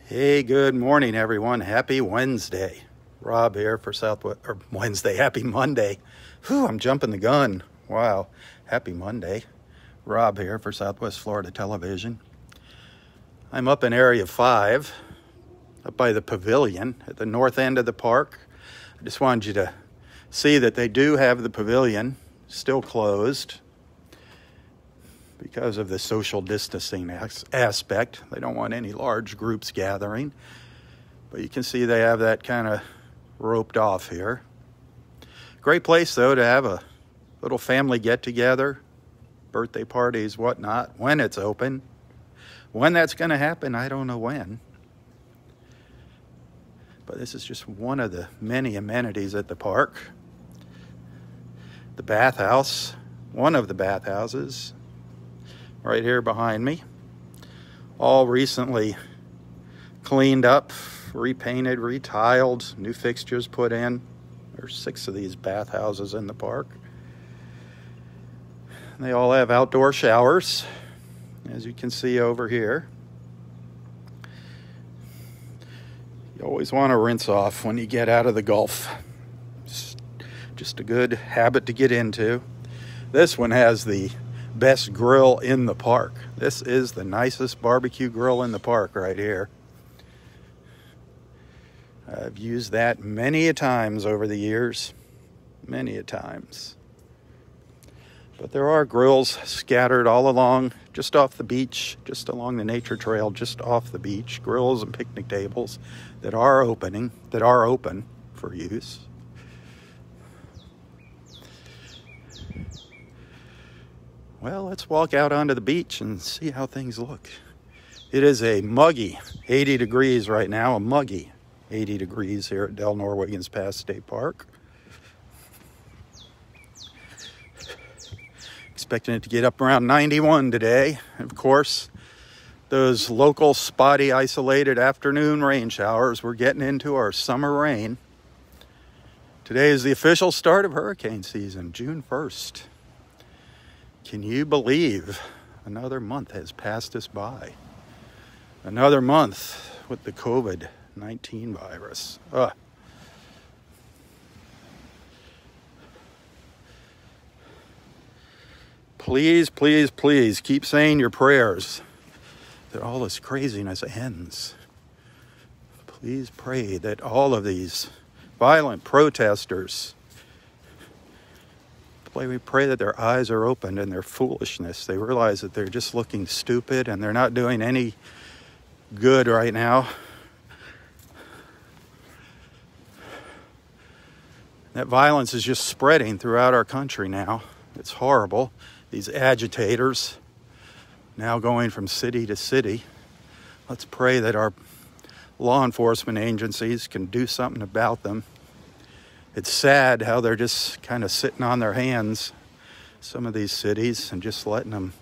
Hey, good morning, everyone. Happy Wednesday. Rob here for Happy Monday. Whew, I'm jumping the gun. Wow. Happy Monday. Rob here for Southwest Florida Television. I'm up in Area 5, up by the pavilion at the north end of the park. I just wanted you to see that they do have the pavilion still closed because of the social distancing aspect. They don't want any large groups gathering. But you can see they have that kind of roped off here. Great place, though, to have a little family get-together, birthday parties, whatnot, when it's open. When that's going to happen, I don't know when. But this is just one of the many amenities at the park. The bathhouse, one of the bathhouses, right here behind me, all recently cleaned up, repainted, retiled, new fixtures put in. There's 6 of these bathhouses in the park. They all have outdoor showers, as you can see over here. You always want to rinse off when you get out of the Gulf. Just a good habit to get into. This one has the best grill in the park. This is the nicest barbecue grill in the park right here. I've used that many a times over the years. Many a times. But there are grills scattered all along, just off the beach, just along the nature trail, just off the beach. Grills and picnic tables that are open for use. Well, let's walk out onto the beach and see how things look. It is a muggy 80 degrees right now, a muggy 80 degrees here at Delnor-Wiggins Pass State Park. Expecting it to get up around 91 today. And of course, those local spotty, isolated afternoon rain showers, we're getting into our summer rain. Today is the official start of hurricane season, June 1st. Can you believe another month has passed us by? Another month with the COVID-19 virus. Please, please, please keep saying your prayers that all this craziness ends. Please pray that all of these violent protesters, we pray that their eyes are opened in their foolishness. They realize that they're just looking stupid and they're not doing any good right now. That violence is just spreading throughout our country now. It's horrible. These agitators now going from city to city. Let's pray that our law enforcement agencies can do something about them. It's sad how they're just kind of sitting on their hands, some of these cities, and just letting them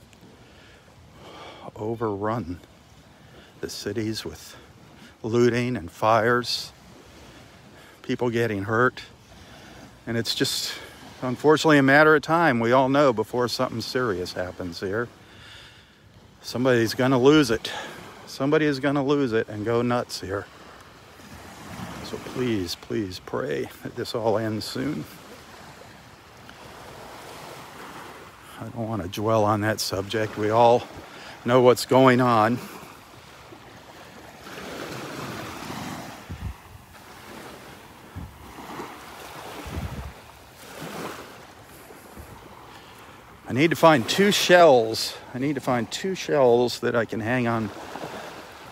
overrun the cities with looting and fires, people getting hurt. And it's just, unfortunately, a matter of time, we all know, before something serious happens here. Somebody's going to lose it. Somebody is going to lose it and go nuts here. So please, please pray that this all ends soon. I don't want to dwell on that subject. We all know what's going on. I need to find 2 shells. I need to find 2 shells that I can hang on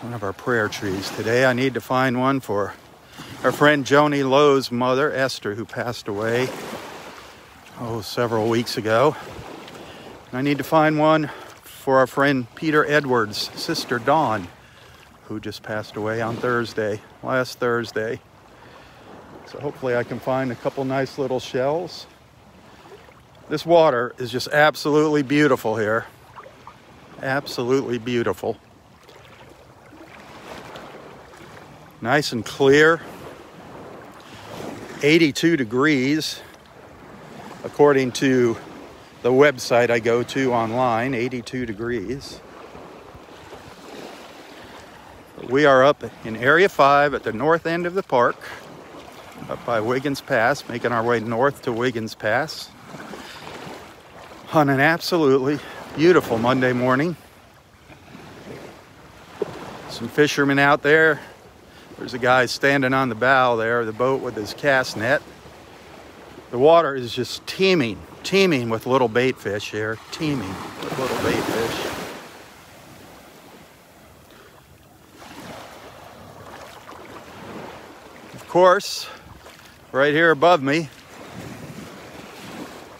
one of our prayer trees today. I need to find one for our friend Joni Lowe's mother, Esther, who passed away, several weeks ago. And I need to find one for our friend Peter Edwards' sister, Dawn, who just passed away on last Thursday. So hopefully I can find a couple nice little shells. This water is just absolutely beautiful here. Absolutely beautiful. Nice and clear. 82 degrees, according to the website I go to online, 82 degrees. We are up in Area 5 at the north end of the park, up by Wiggins Pass, making our way north to Wiggins Pass on an absolutely beautiful Monday morning. Some fishermen out there. There's a guy standing on the bow there of the boat with his cast net. The water is just teeming with little bait fish here, teeming with little bait fish. Of course, right here above me,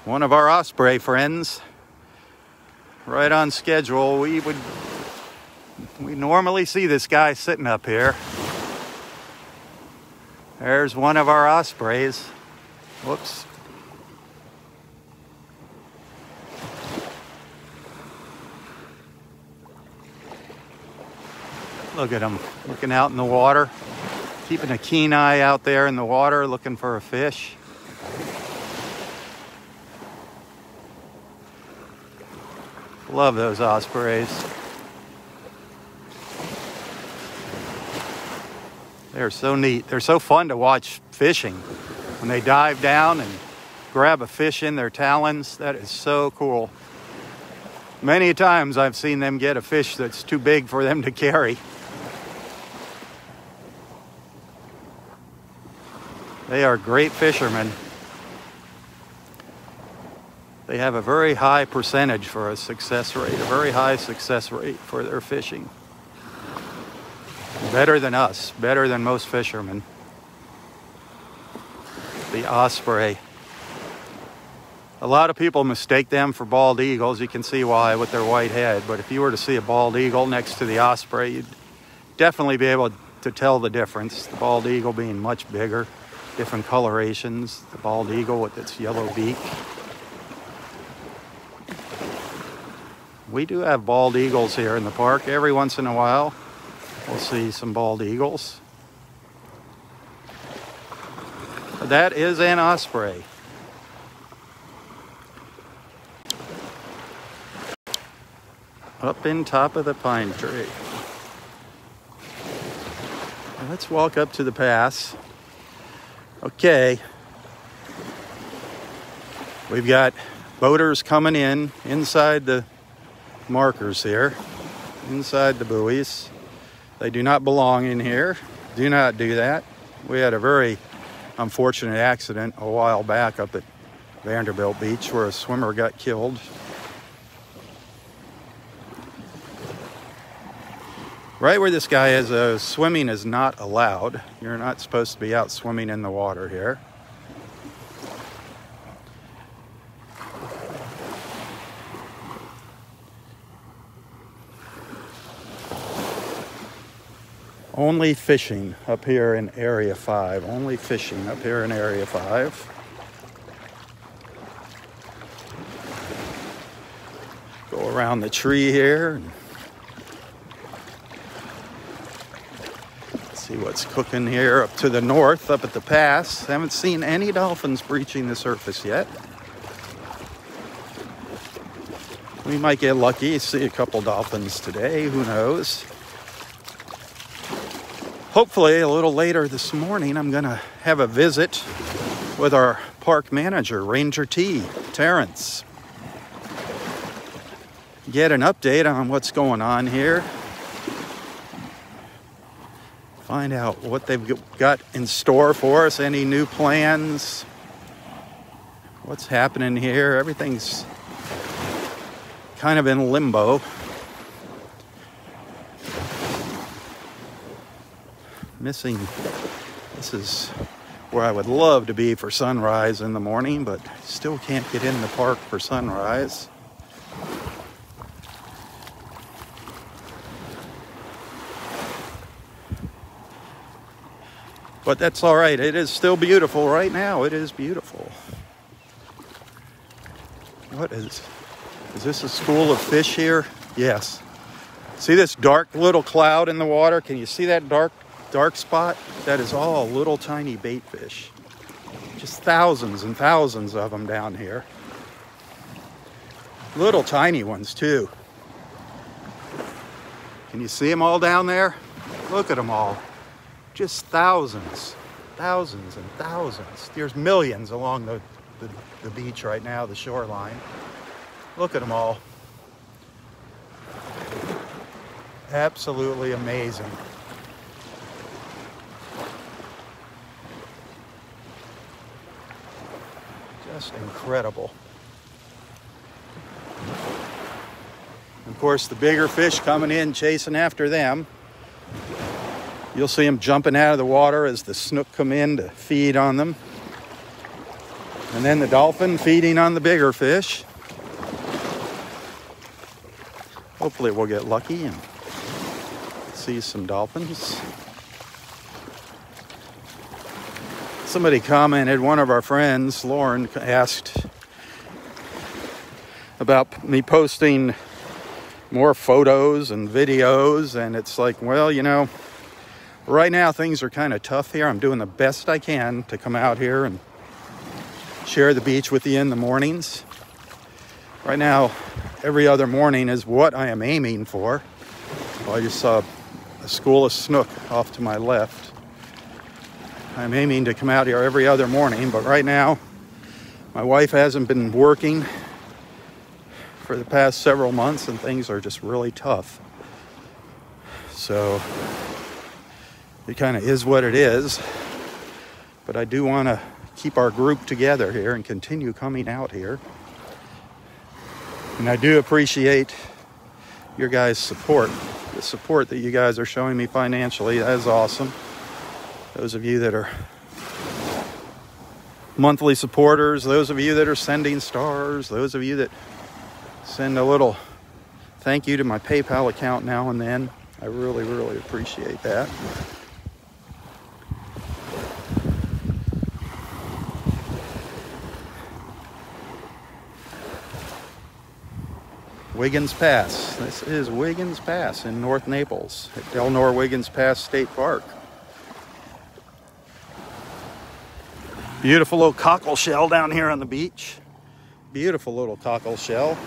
one of our osprey friends, right on schedule. We normally see this guy sitting up here. There's one of our ospreys. Whoops. Look at him looking out in the water, keeping a keen eye out there in the water, looking for a fish. Love those ospreys. They're so neat. They're so fun to watch fishing. When they dive down and grab a fish in their talons, that is so cool. Many times I've seen them get a fish that's too big for them to carry. They are great fishermen. They have a very high percentage for a success rate, a very high success rate for their fishing. Better than us, better than most fishermen. The osprey. A lot of people mistake them for bald eagles. You can see why with their white head. But if you were to see a bald eagle next to the osprey, you'd definitely be able to tell the difference. The bald eagle being much bigger, different colorations. The bald eagle with its yellow beak. We do have bald eagles here in the park. Every once in a while, we'll see some bald eagles. That is an osprey. Up in top of the pine tree. Let's walk up to the pass. Okay. We've got boaters coming in inside the markers here, inside the buoys. They do not belong in here. Do not do that. We had a very unfortunate accident a while back up at Vanderbilt Beach where a swimmer got killed. Right where this guy is, swimming is not allowed. You're not supposed to be out swimming in the water here. Only fishing up here in Area 5. Only fishing up here in Area 5. Go around the tree here and see what's cooking here up to the north, up at the pass. Haven't seen any dolphins breaching the surface yet. We might get lucky, see a couple dolphins today, who knows. Hopefully, a little later this morning, I'm going to have a visit with our park manager, Ranger T, Terrence. Get an update on what's going on here. Find out what they've got in store for us, any new plans, what's happening here. Everything's kind of in limbo. Missing, this is where I would love to be for sunrise in the morning, but still can't get in the park for sunrise. But that's all right. It is still beautiful right now. It is beautiful. What is this a school of fish here? Yes. See this dark little cloud in the water? Can you see that dark spot? That is all little tiny bait fish. Just thousands and thousands of them down here. Little tiny ones too. Can you see them all down there? Look at them all. Just thousands, thousands and thousands. There's millions along the beach right now, the shoreline. Look at them all. Absolutely amazing. Just incredible. Of course, the bigger fish coming in, chasing after them. You'll see them jumping out of the water as the snook come in to feed on them. And then the dolphin feeding on the bigger fish. Hopefully we'll get lucky and see some dolphins. Somebody commented, one of our friends, Lauren, asked about me posting more photos and videos, and it's like, well, you know, right now things are kind of tough here. I'm doing the best I can to come out here and share the beach with you in the mornings. Right now, every other morning is what I am aiming for. Well, I just saw a school of snook off to my left. I'm aiming to come out here every other morning, but right now my wife hasn't been working for the past several months and things are just really tough. So it kind of is what it is, but I do want to keep our group together here and continue coming out here. And I do appreciate your guys' support, the support that you guys are showing me financially. That is awesome. Those of you that are monthly supporters, those of you that are sending stars, those of you that send a little thank you to my PayPal account now and then. I really, really appreciate that. Wiggins Pass. This is Wiggins Pass in North Naples at Delnor-Wiggins Pass State Park. Beautiful little cockle shell down here on the beach. Beautiful little cockle shell.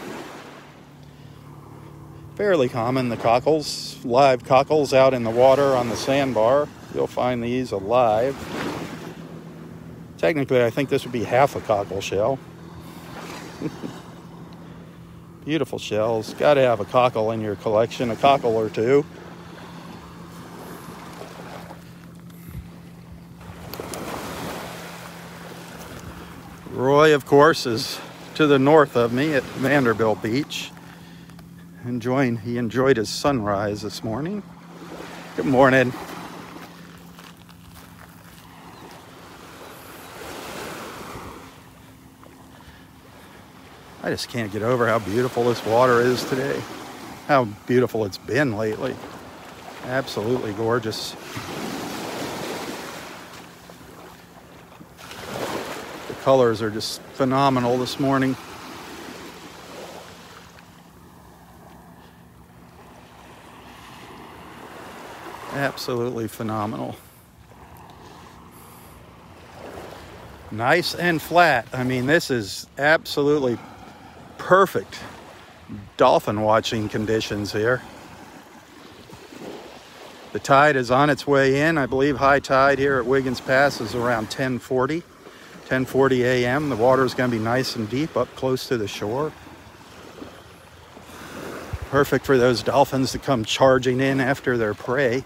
Fairly common, the cockles, live cockles out in the water on the sandbar. You'll find these alive. Technically, I think this would be half a cockle shell. Beautiful shells. Got to have a cockle in your collection, a cockle or two. Roy, of course, is to the north of me at Vanderbilt Beach. He enjoyed his sunrise this morning. Good morning. I just can't get over how beautiful this water is today. How beautiful it's been lately. Absolutely gorgeous. The colors are just phenomenal this morning. Absolutely phenomenal. Nice and flat. I mean, this is absolutely perfect dolphin watching conditions here. The tide is on its way in. I believe high tide here at Wiggins Pass is around 10:40 a.m. The water is going to be nice and deep up close to the shore. Perfect for those dolphins to come charging in after their prey.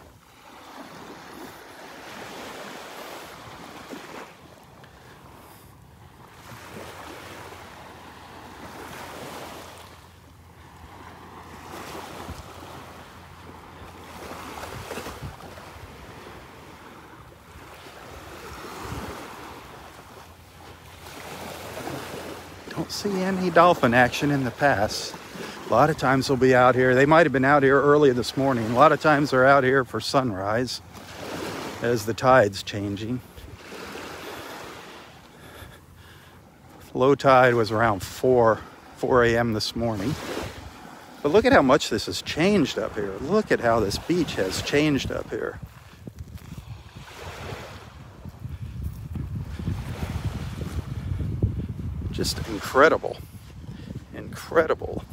Don't see any dolphin action in the pass. A lot of times they'll be out here. They might have been out here early this morning. A lot of times they're out here for sunrise as the tide's changing. Low tide was around 4 a.m. this morning. But look at how much this has changed up here. Look at how this beach has changed up here. Just incredible. Incredible.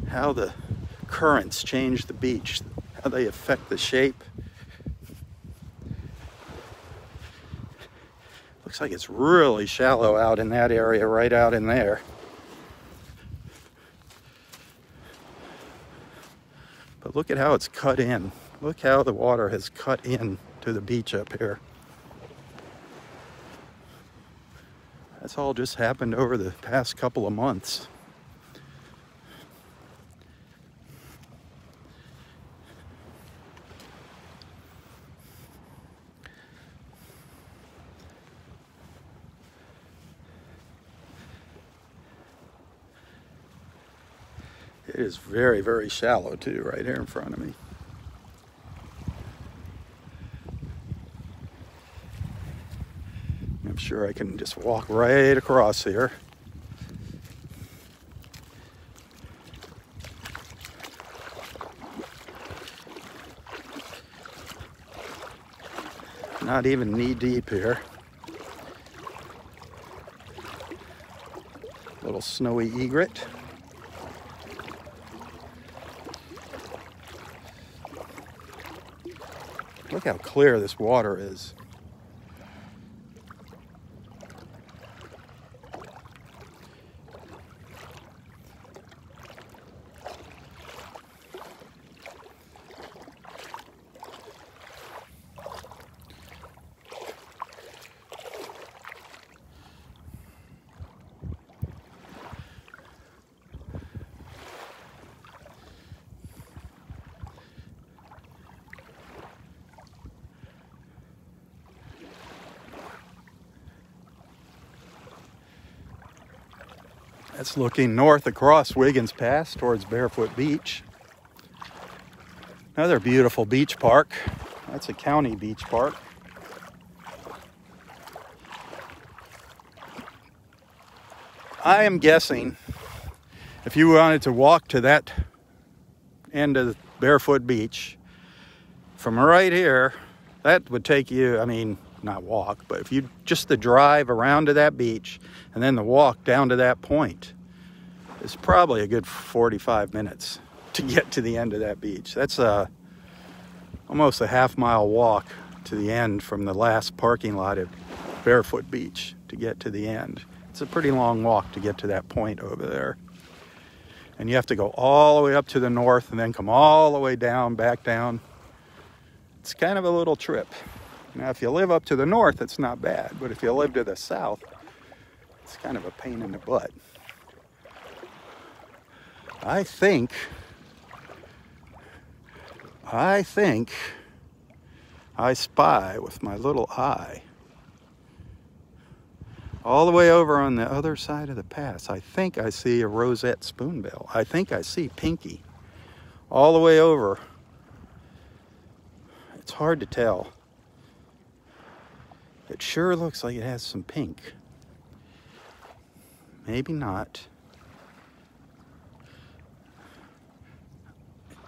How the currents change the beach, how they affect the shape. Looks like it's really shallow out in that area, right out in there. But look at how it's cut in. Look how the water has cut in to the beach up here. That's all just happened over the past couple of months. It is very, very shallow too, right here in front of me. I'm sure I can just walk right across here. Not even knee deep here. Little snowy egret. Look how clear this water is. That's looking north across Wiggins Pass towards Barefoot Beach. Another beautiful beach park. That's a county beach park. I am guessing if you wanted to walk to that end of Barefoot Beach, from right here, that would take you, I mean, not walk, but if you just the drive around to that beach and then the walk down to that point, it's probably a good 45 minutes to get to the end of that beach. That's almost a half-mile walk to the end from the last parking lot at Barefoot Beach to get to the end. It's a pretty long walk to get to that point over there. And you have to go all the way up to the north and then come all the way down, back down. It's kind of a little trip. Now, if you live up to the north, it's not bad. But if you live to the south, it's kind of a pain in the butt. I think I spy with my little eye, all the way over on the other side of the pass, I think I see a rosette spoonbill. I think I see pinky all the way over. It's hard to tell. It sure looks like it has some pink. Maybe not.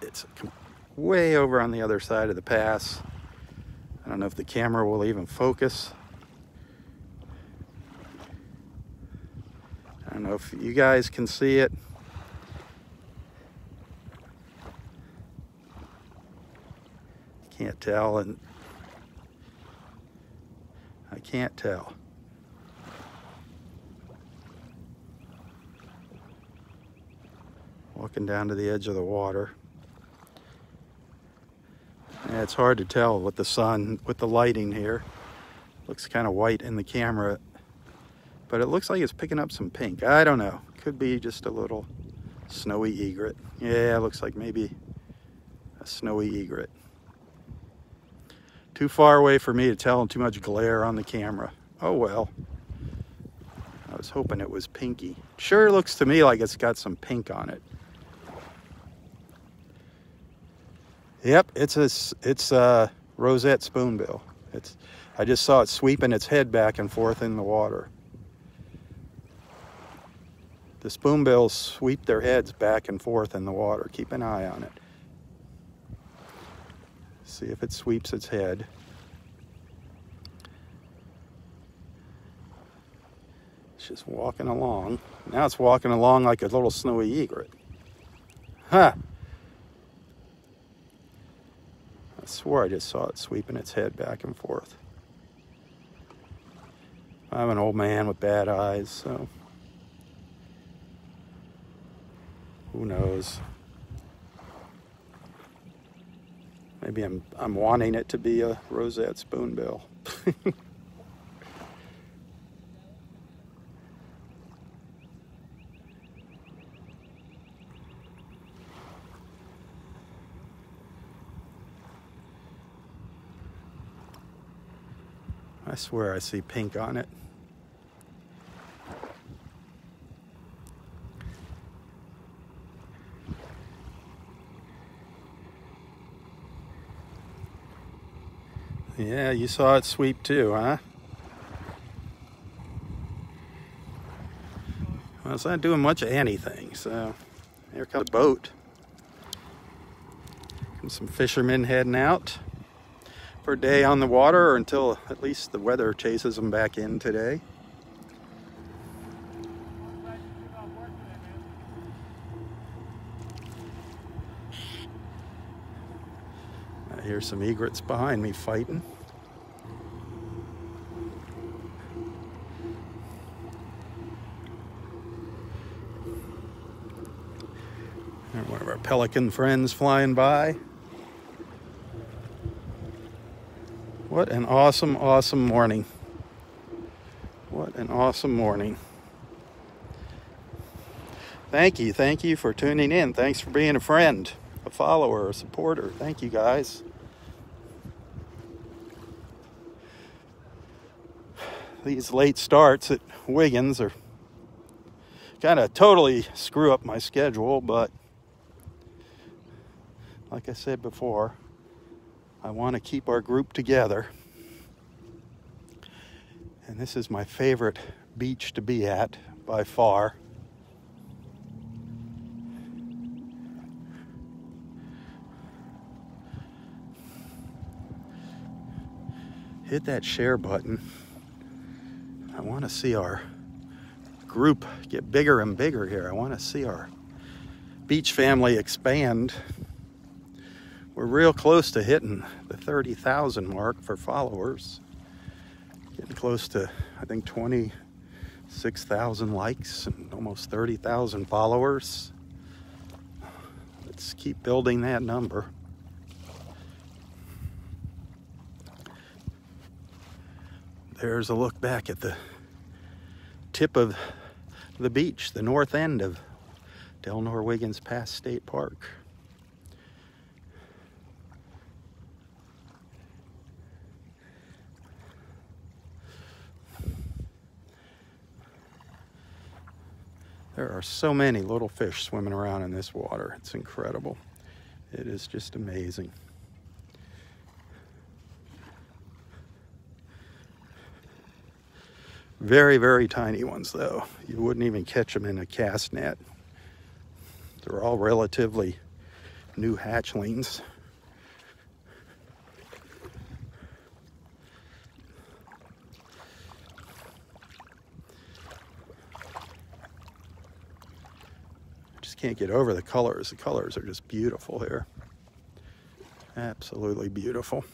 It's way over on the other side of the pass. I don't know if the camera will even focus. I don't know if you guys can see it. Can't tell, and I can't tell. Walking down to the edge of the water. Yeah, it's hard to tell with the sun, with the lighting here. Looks kind of white in the camera, but it looks like it's picking up some pink. I don't know. Could be just a little snowy egret. Yeah, it looks like maybe a snowy egret. Too far away for me to tell and too much glare on the camera. Oh well. I was hoping it was pinky. Sure looks to me like it's got some pink on it. Yep, it's a rosette spoonbill. I just saw it sweeping its head back and forth in the water. The spoonbills sweep their heads back and forth in the water. Keep an eye on it. See if it sweeps its head. It's just walking along. Now it's walking along like a little snowy egret. Huh. swore I just saw it sweeping its head back and forth. I'm an old man with bad eyes, so who knows? Maybe I'm wanting it to be a rosette spoonbill. I swear I see pink on it. Yeah, you saw it sweep too, huh? Well, it's not doing much of anything, so here comes the boat. And some fishermen heading out for a day on the water, or until at least the weather chases them back in today. I hear some egrets behind me fighting. And one of our pelican friends flying by. What an awesome, awesome morning. What an awesome morning. Thank you for tuning in. Thanks for being a friend, a follower, a supporter. Thank you, guys. These late starts at Wiggins are kind of totally screw up my schedule, but like I said before, I want to keep our group together. And this is my favorite beach to be at by far. Hit that share button. I want to see our group get bigger and bigger here. I want to see our beach family expand. We're real close to hitting the 30,000 mark for followers. Getting close to, I think, 26,000 likes and almost 30,000 followers. Let's keep building that number. There's a look back at the tip of the beach, the north end of Delnor-Wiggins Pass State Park. There are so many little fish swimming around in this water. It's incredible. It is just amazing. Very, very tiny ones, though. You wouldn't even catch them in a cast net. They're all relatively new hatchlings. Just can't get over the colors. The colors are just beautiful here. Absolutely beautiful.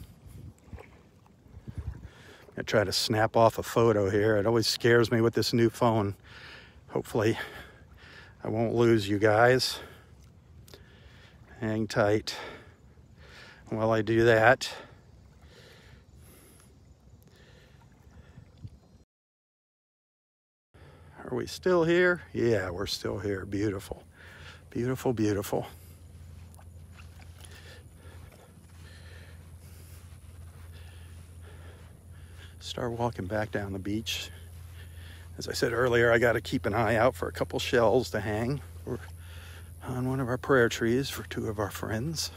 I try to snap off a photo here. It always scares me with this new phone. Hopefully I won't lose you guys. Hang tight while I do that. Are we still here? Yeah, we're still here. Beautiful. Beautiful, beautiful. Start walking back down the beach. As I said earlier, I got to keep an eye out for a couple shells to hang on one of our prayer trees for two of our friends.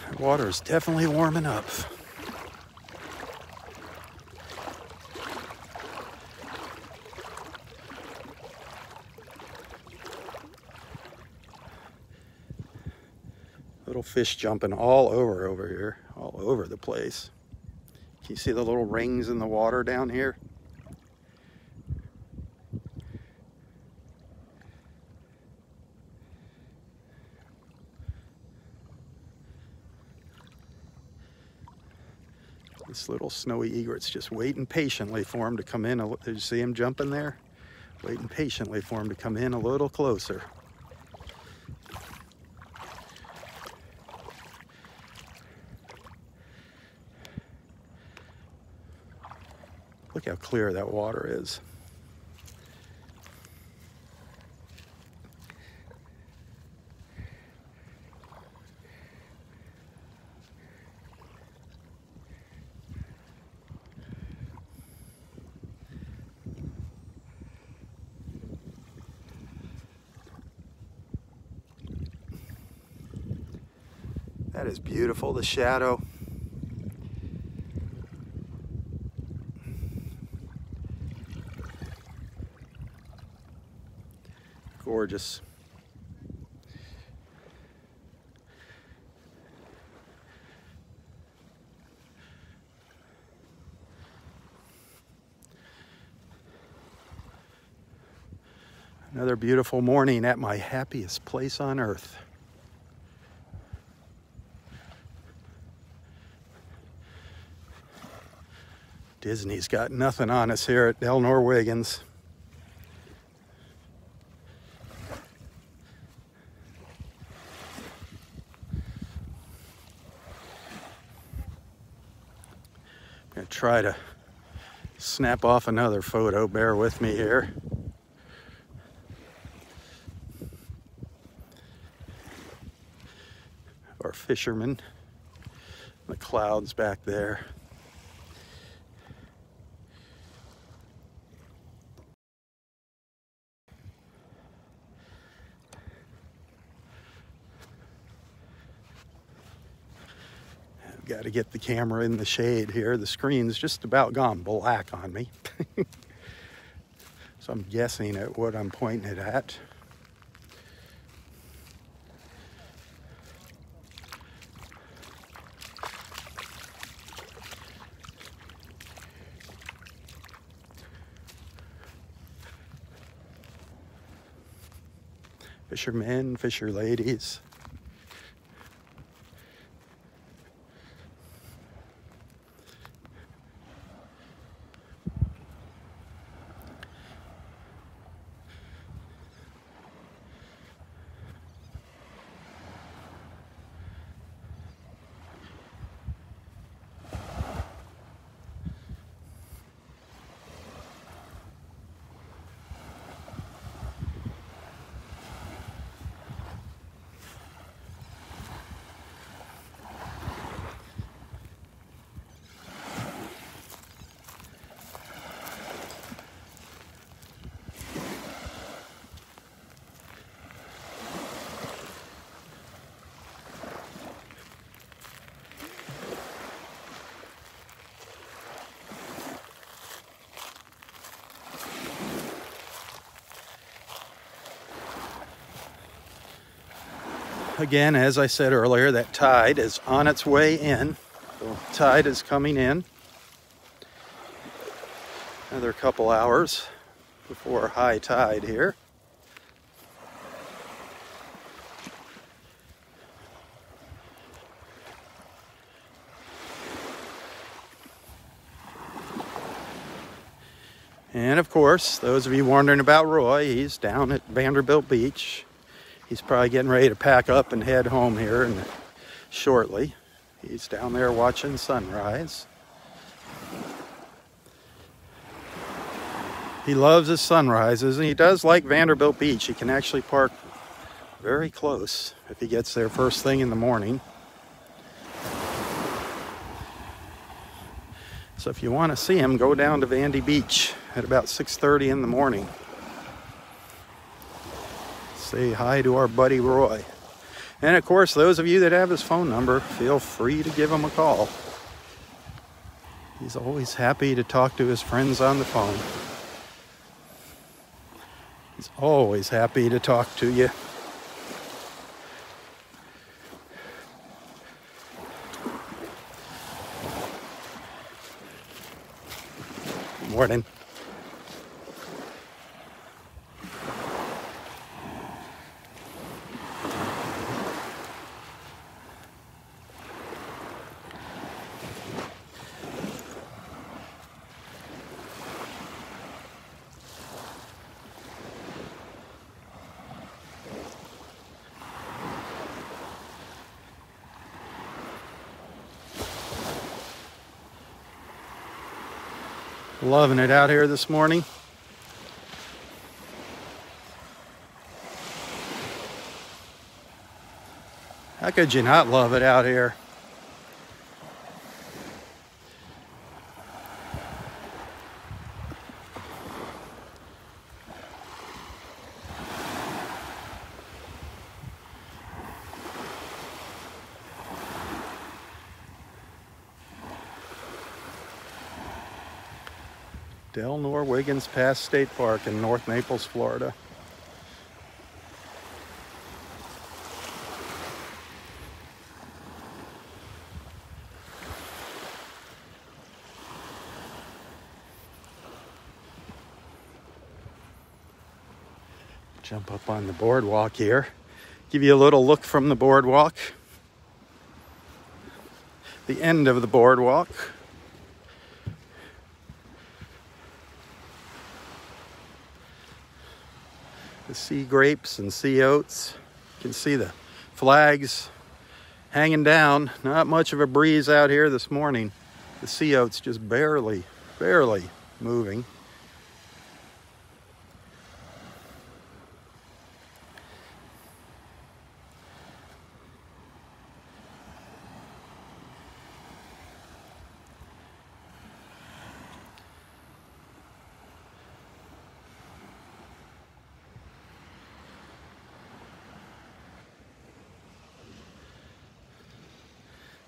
The water is definitely warming up. Little fish jumping all over here, all over the place. Can you see the little rings in the water down here? This little snowy egret's just waiting patiently for him to come in. Did you see him jumping there? Waiting patiently for him to come in a little closer. Look how clear that water is. That is beautiful, the shadow. Gorgeous. Another beautiful morning at my happiest place on earth. Disney's got nothing on us here at Delnor-Wiggins. I'm going to try to snap off another photo. Bear with me here. Our fishermen, the clouds back there. Got to get the camera in the shade here. The screen's just about gone black on me. So I'm guessing at what I'm pointing it at. Fishermen, fisher ladies. Again, as I said earlier, that tide is on its way in. The tide is coming in. Another couple hours before high tide here. And of course, those of you wondering about Roy, he's down at Vanderbilt Beach. He's probably getting ready to pack up and head home here shortly. He's down there watching sunrise. He loves his sunrises, and he does like Vanderbilt Beach. He can actually park very close if he gets there first thing in the morning. So if you want to see him, go down to Vandy Beach at about 6:30 in the morning. Say hi to our buddy Roy. And of course, those of you that have his phone number, feel free to give him a call. He's always happy to talk to his friends on the phone. He's always happy to talk to you. morning. Loving it out here this morning. How could you not love it out here? Delnor-Wiggins Pass State Park in North Naples, Florida. Jump up on the boardwalk here. Give you a little look from the boardwalk. The end of the boardwalk. The sea grapes and sea oats. You can see the flags hanging down. Not much of a breeze out here this morning. The sea oats just barely moving.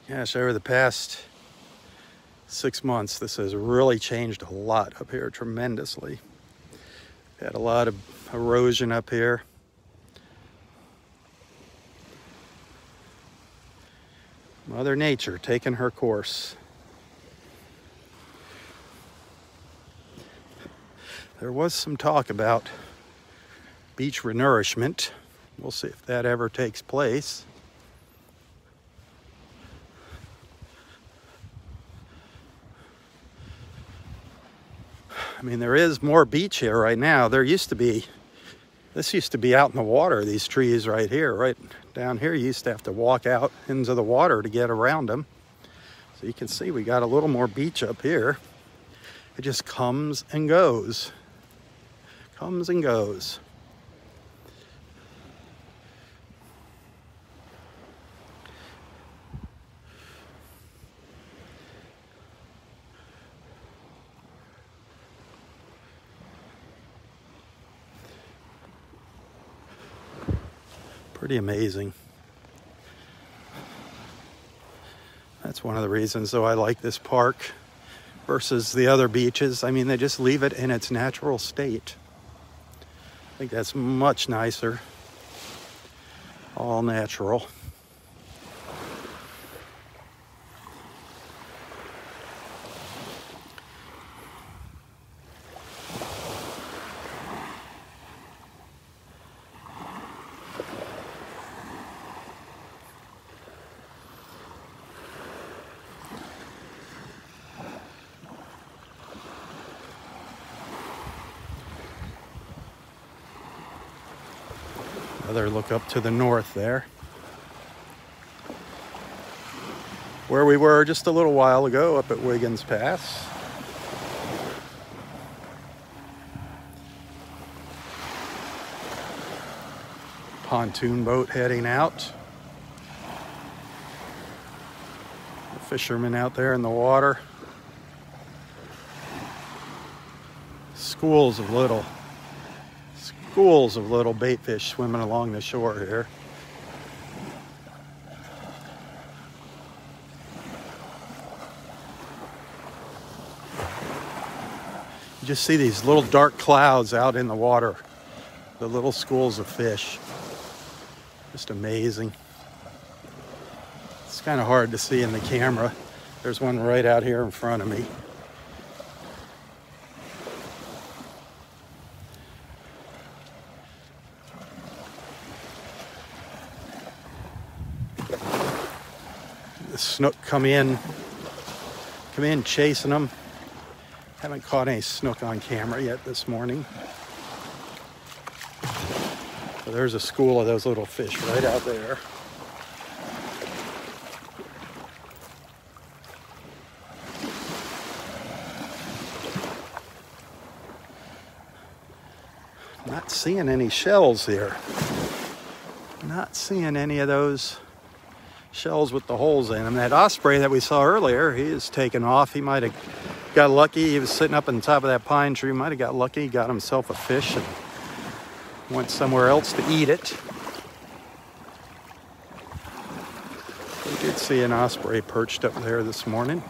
Gosh, over the past 6 months, this has really changed a lot up here tremendously. Had a lot of erosion up here. Mother Nature taking her course. There was some talk about beach renourishment. We'll see if that ever takes place. I mean, there is more beach here right now. This used to be out in the water, these trees right here. Right down here, you used to have to walk out into the water to get around them. So you can see we got a little more beach up here. It just comes and goes. Comes and goes. Pretty amazing. That's one of the reasons, though, I like this park versus the other beaches. I mean, they just leave it in its natural state. I think that's much nicer. All natural. Another look up to the north there, where we were just a little while ago up at Wiggins Pass. Pontoon boat heading out. The fishermen out there in the water. Schools of little bait fish swimming along the shore here. You just see these little dark clouds out in the water. The little schools of fish. Just amazing. It's kind of hard to see in the camera. There's one right out here in front of me. snook come in chasing them. Haven't caught any snook on camera yet this morning. So there's a school of those little fish right out there. Not seeing any shells here. Not seeing any of those shells with the holes in them. That osprey that we saw earlier, he is taking off. He might have got lucky. He was sitting up on the top of that pine tree. Might have got lucky. Got himself a fish and went somewhere else to eat it. We did see an osprey perched up there this morning.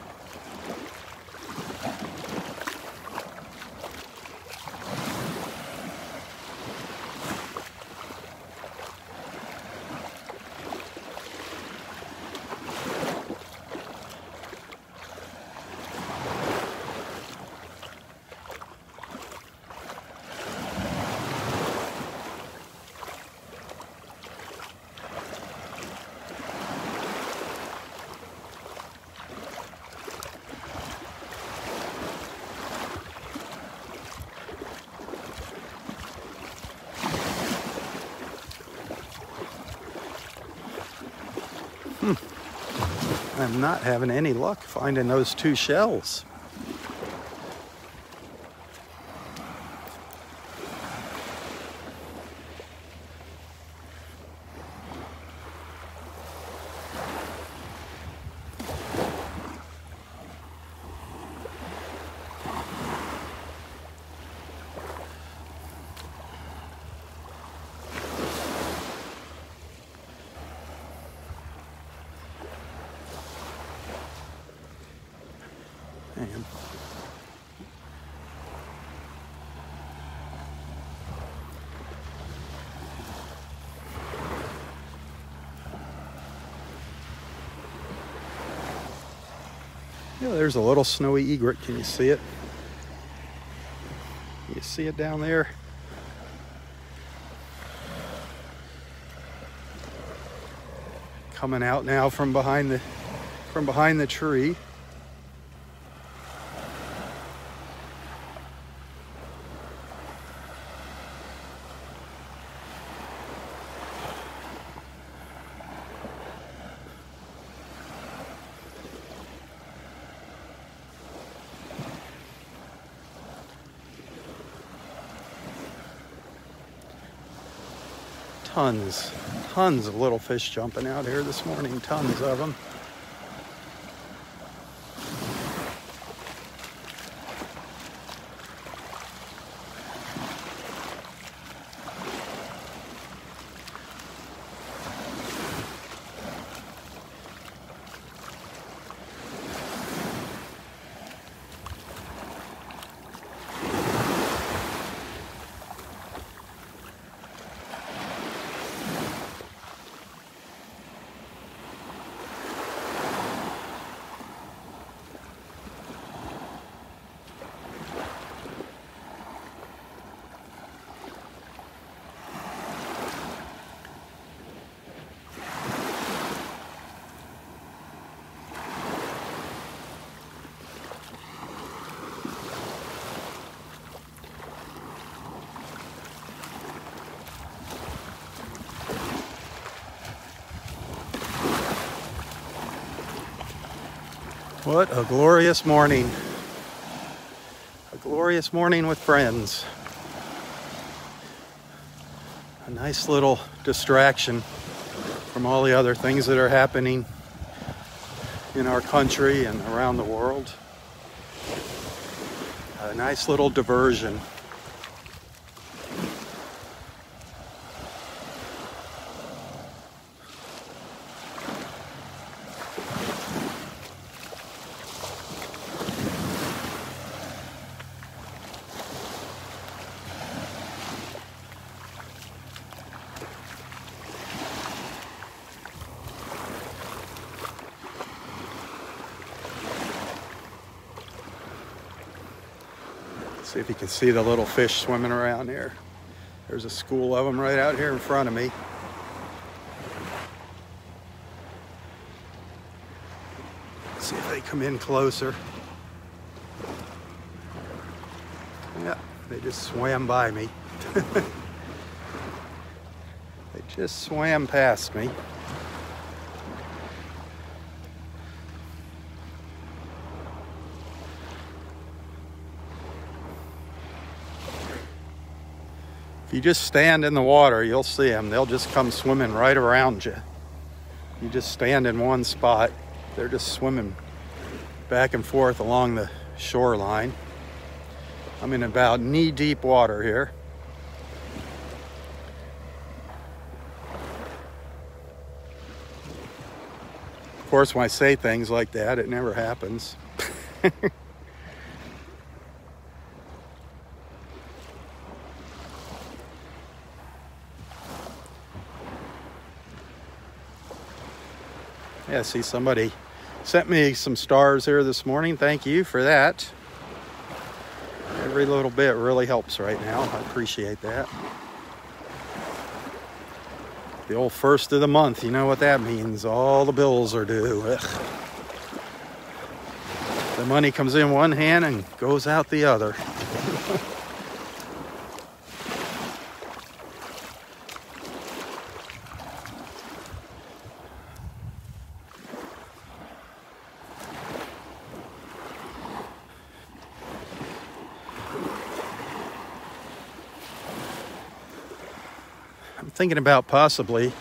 I'm not having any luck finding those two shells. Hang on. Yeah, there's a little snowy egret. Can you see it? You see it down there? Coming out now from behind the tree. Tons of little fish jumping out here this morning, tons of them. What a glorious morning. A glorious morning with friends. A nice little distraction from all the other things that are happening in our country and around the world. A nice little diversion. See if you can see the little fish swimming around here. There's a school of them right out here in front of me. See if they come in closer. Yeah, they just swam by me. They just swam past me. If you just stand in the water, you'll see them. They'll just come swimming right around you. You just stand in one spot, they're just swimming back and forth along the shoreline. I'm in about knee-deep water here. Of course, when I say things like that, it never happens. Yeah, see, somebody sent me some stars here this morning. Thank you for that. Every little bit really helps right now. I appreciate that. The old first of the month, you know what that means. All the bills are due. Ugh. The money comes in one hand and goes out the other. I'm thinking about possibly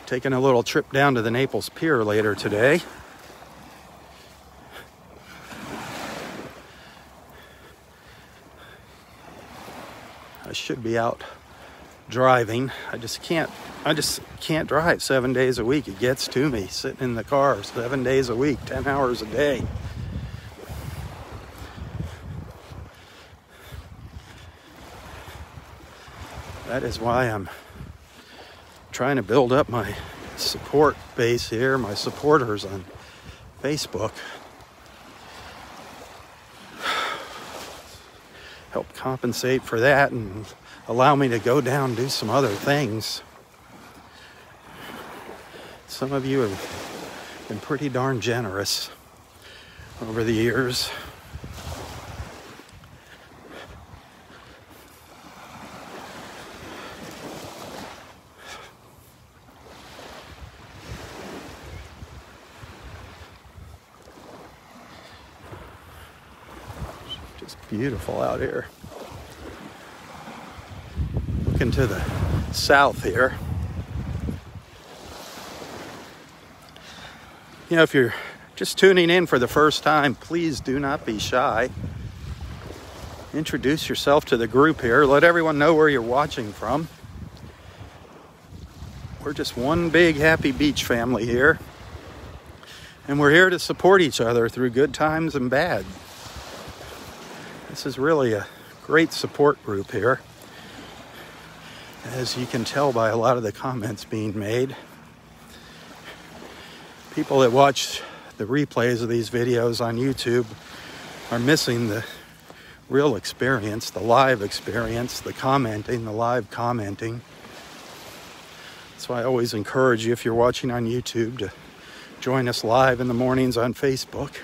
taking a little trip down to the Naples Pier later today. I should be out driving. I just can't drive 7 days a week. It gets to me sitting in the car 7 days a week, 10 hours a day. That is why I'm trying to build up my support base here, my supporters on Facebook. Help compensate for that and allow me to go down and do some other things. Some of you have been pretty darn generous over the years. Beautiful out here. Looking to the south here. You know, if you're just tuning in for the first time, please do not be shy. Introduce yourself to the group here. Let everyone know where you're watching from. We're just one big happy beach family here. And we're here to support each other through good times and bad. This is really a great support group here, as you can tell by a lot of the comments being made. People that watch the replays of these videos on YouTube are missing the real experience, the live experience, the commenting, the live commenting. That's why I always encourage you, if you're watching on YouTube, to join us live in the mornings on Facebook.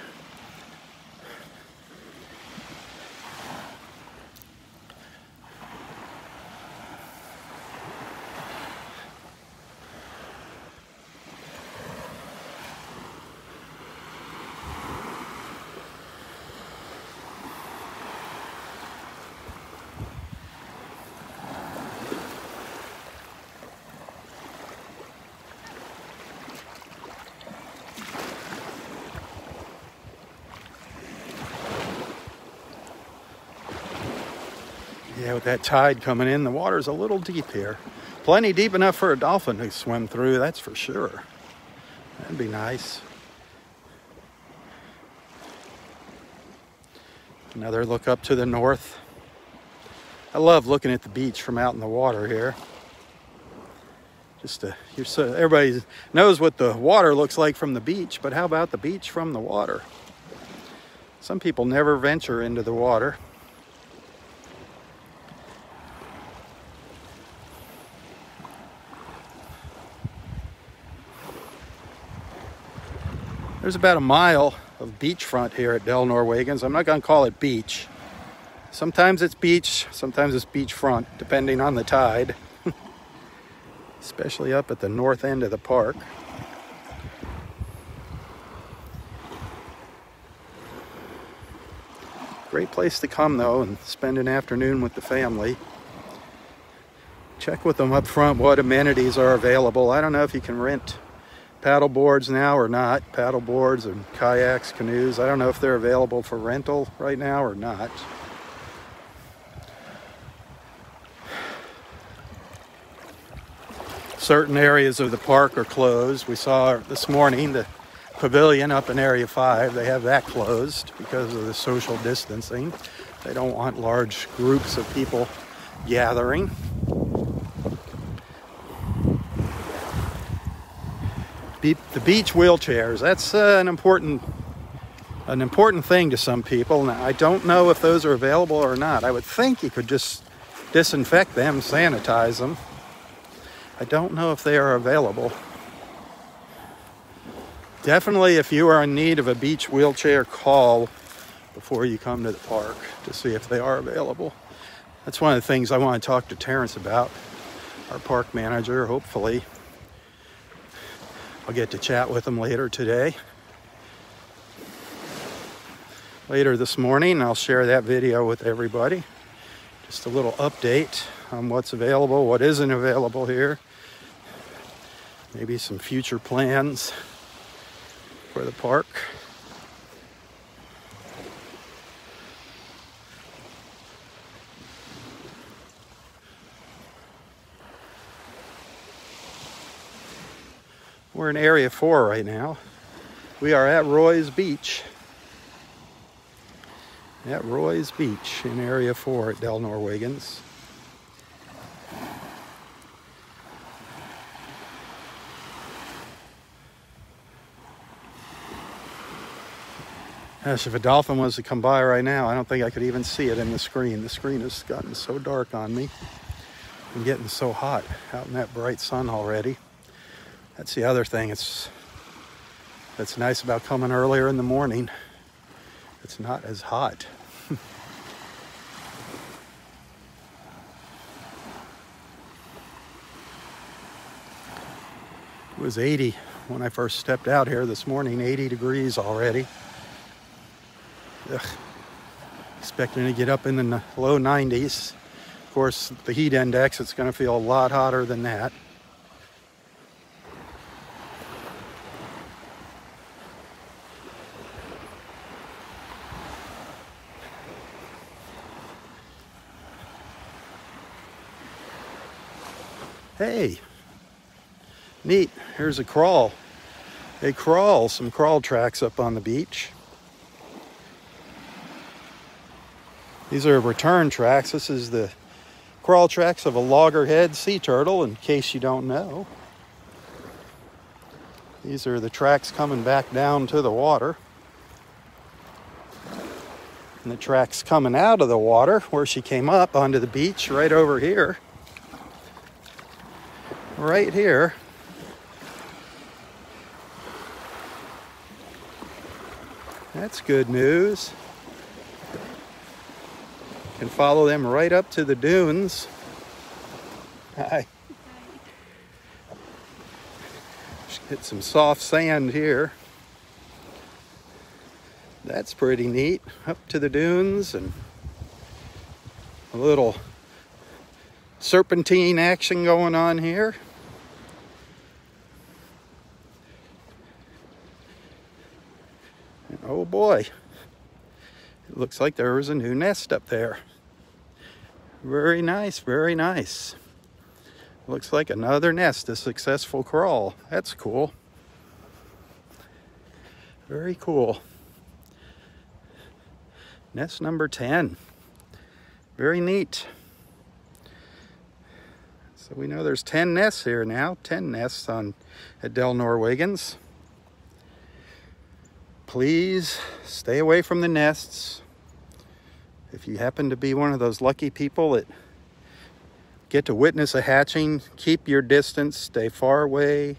Yeah, with that tide coming in, the water's a little deep here. Plenty deep enough for a dolphin to swim through, that's for sure. That'd be nice. Another look up to the north. I love looking at the beach from out in the water here. Everybody knows what the water looks like from the beach, but how about the beach from the water? Some people never venture into the water. There's about a mile of beachfront here at Delnor-Wiggins. I'm not going to call it beach. Sometimes it's beach, sometimes it's beachfront, depending on the tide. Especially up at the north end of the park. Great place to come though and spend an afternoon with the family. Check with them up front what amenities are available. I don't know if you can rent paddle boards now or not. Paddle boards and kayaks, canoes. I don't know if they're available for rental right now or not. Certain areas of the park are closed. We saw this morning the pavilion up in Area 5. They have that closed because of the social distancing. They don't want large groups of people gathering. The beach wheelchairs, that's an important thing to some people. Now, I don't know if those are available or not. I would think you could just disinfect them, sanitize them. I don't know if they are available. Definitely, if you are in need of a beach wheelchair, call before you come to the park to see if they are available. That's one of the things I want to talk to Terrence about, our park manager. Hopefully I'll get to chat with him later today. Later this morning, I'll share that video with everybody. Just a little update on what's available, what isn't available here. Maybe some future plans for the park. We're in Area 4 right now. We are at Roy's Beach. At Roy's Beach in Area 4 at Delnor-Wiggins. Gosh, if a dolphin was to come by right now, I don't think I could even see it in the screen. The screen has gotten so dark on me. I'm getting so hot out in that bright sun already. That's the other thing that's nice about coming earlier in the morning. It's not as hot. It was 80 when I first stepped out here this morning, 80 degrees already. Ugh. Expecting to get up in the low 90s. Of course, the heat index, it's going to feel a lot hotter than that. Hey, neat. Here's a crawl. Some crawl tracks up on the beach. These are return tracks. This is the crawl tracks of a loggerhead sea turtle, in case you don't know. These are the tracks coming back down to the water. And the tracks coming out of the water, where she came up onto the beach, right over here. Right here. That's good news. Can follow them right up to the dunes. Hi. Just hit some soft sand here. That's pretty neat. Up to the dunes and a little serpentine action going on here. And oh boy, it looks like there was a new nest up there. Very nice, very nice. Looks like another nest, a successful crawl. That's cool. Very cool. Nest number 10. Very neat. So we know there's 10 nests here now. 10 nests at Delnor-Wiggins. Please stay away from the nests. If you happen to be one of those lucky people that get to witness a hatching, keep your distance, stay far away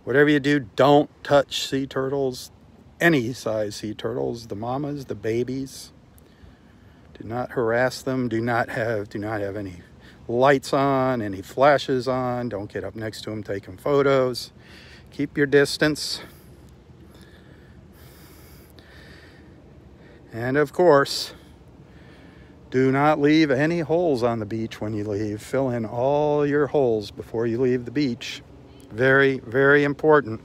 Whatever you do, don't touch sea turtles, any size sea turtles, the mamas, the babies. Do not harass them. Do not have any lights on, any flashes on. Don't get up next to them taking photos. Keep your distance. And of course, do not leave any holes on the beach when you leave. Fill in all your holes before you leave the beach. Very, very important.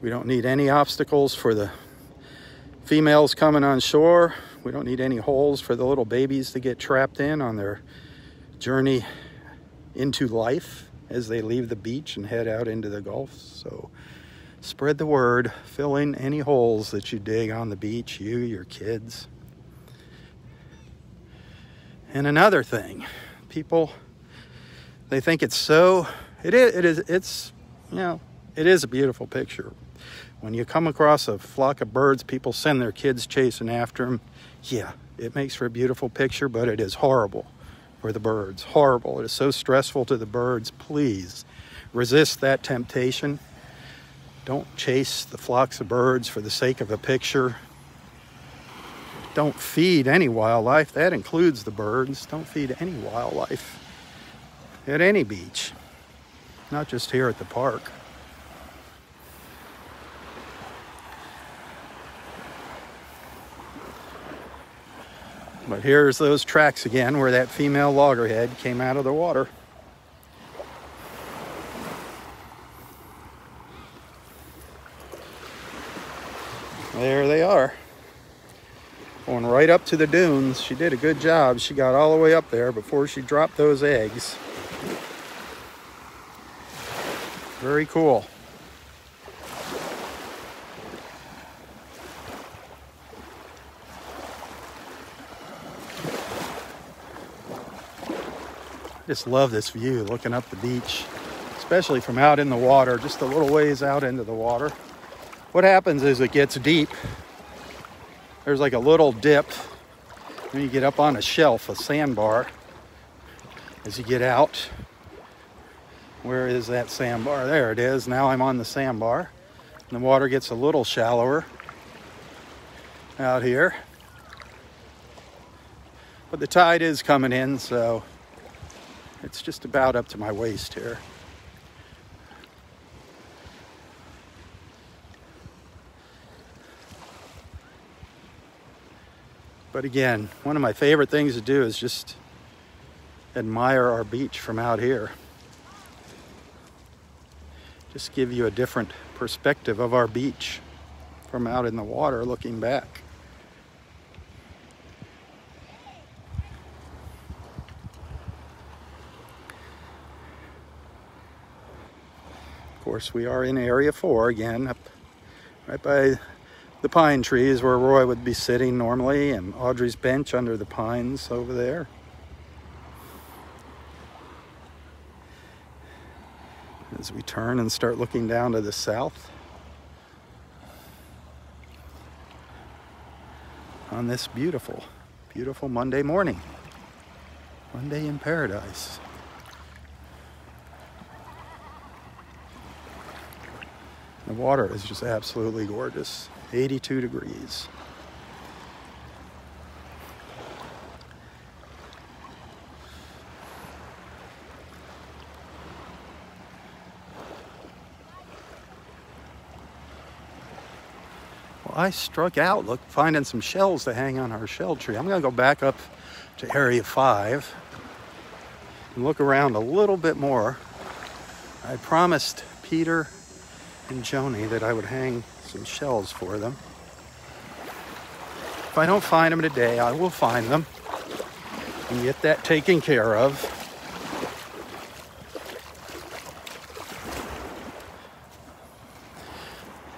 We don't need any obstacles for the females coming on shore. We don't need any holes for the little babies to get trapped in on their journey into life as they leave the beach and head out into the Gulf. So spread the word. Fill in any holes that you dig on the beach, you, your kids. And another thing, people, they think it's so, it is a beautiful picture. When you come across a flock of birds, people send their kids chasing after them. Yeah, it makes for a beautiful picture, but it is horrible for the birds. Horrible. It is so stressful to the birds. Please resist that temptation. Don't chase the flocks of birds for the sake of a picture. Don't feed any wildlife. That includes the birds. Don't feed any wildlife at any beach, not just here at the park. But here's those tracks again where that female loggerhead came out of the water. There they are. Going right up to the dunes. She did a good job. She got all the way up there before she dropped those eggs. Very cool. Just love this view, looking up the beach, especially from out in the water, just a little ways out into the water. What happens is it gets deep. There's like a little dip when you get up on a shelf, a sandbar. As you get out, where is that sandbar? There it is. Now I'm on the sandbar. And the water gets a little shallower out here. But the tide is coming in, so it's just about up to my waist here. But again, one of my favorite things to do is just admire our beach from out here. Just give you a different perspective of our beach from out in the water looking back. Of course, we are in Area 4 again, up right by the pine trees where Roy would be sitting normally, and Audrey's bench under the pines over there. As we turn and start looking down to the south on this beautiful, beautiful Monday morning. Monday in paradise. The water is just absolutely gorgeous. 82 degrees. Well, I struck out finding some shells to hang on our shell tree. I'm going to go back up to Area 5 and look around a little bit more. I promised Peter and Joni that I would hang some shells for them. If I don't find them today, I will find them and get that taken care of.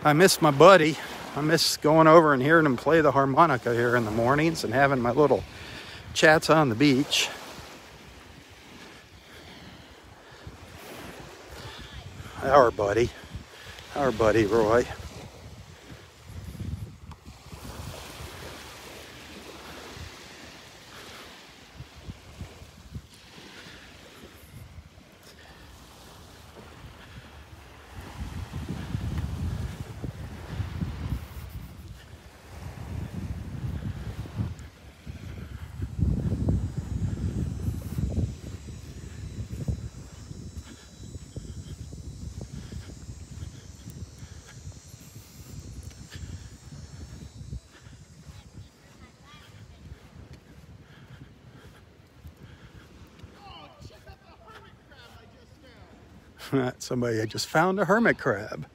I miss my buddy. I miss going over and hearing him play the harmonica here in the mornings and having my little chats on the beach. Our buddy Roy. Somebody had just found a hermit crab.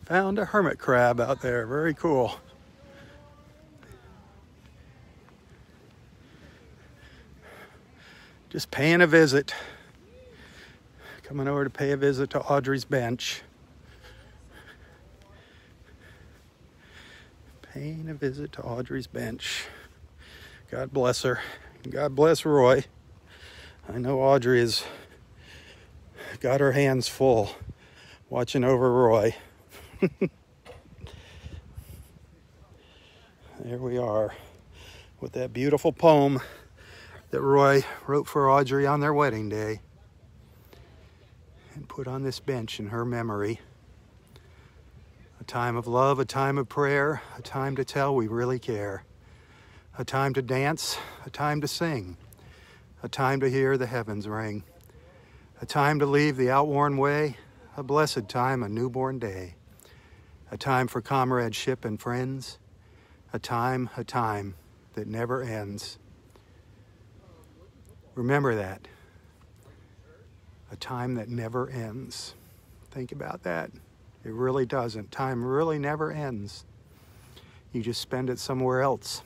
Found a hermit crab out there. Very cool. Just paying a visit. Coming over to pay a visit to Audrey's bench. Paying a visit to Audrey's bench. God bless her. God bless Roy. I know Audrey has got her hands full watching over Roy. There we are with that beautiful poem that Roy wrote for Audrey on their wedding day and put on this bench in her memory. A time of love, a time of prayer, a time to tell we really care. A time to dance, a time to sing, a time to hear the heavens ring. A time to leave the outworn way, a blessed time, a newborn day. A time for comradeship and friends, a time that never ends. Remember that. A time that never ends. Think about that. It really doesn't. Time really never ends. You just spend it somewhere else.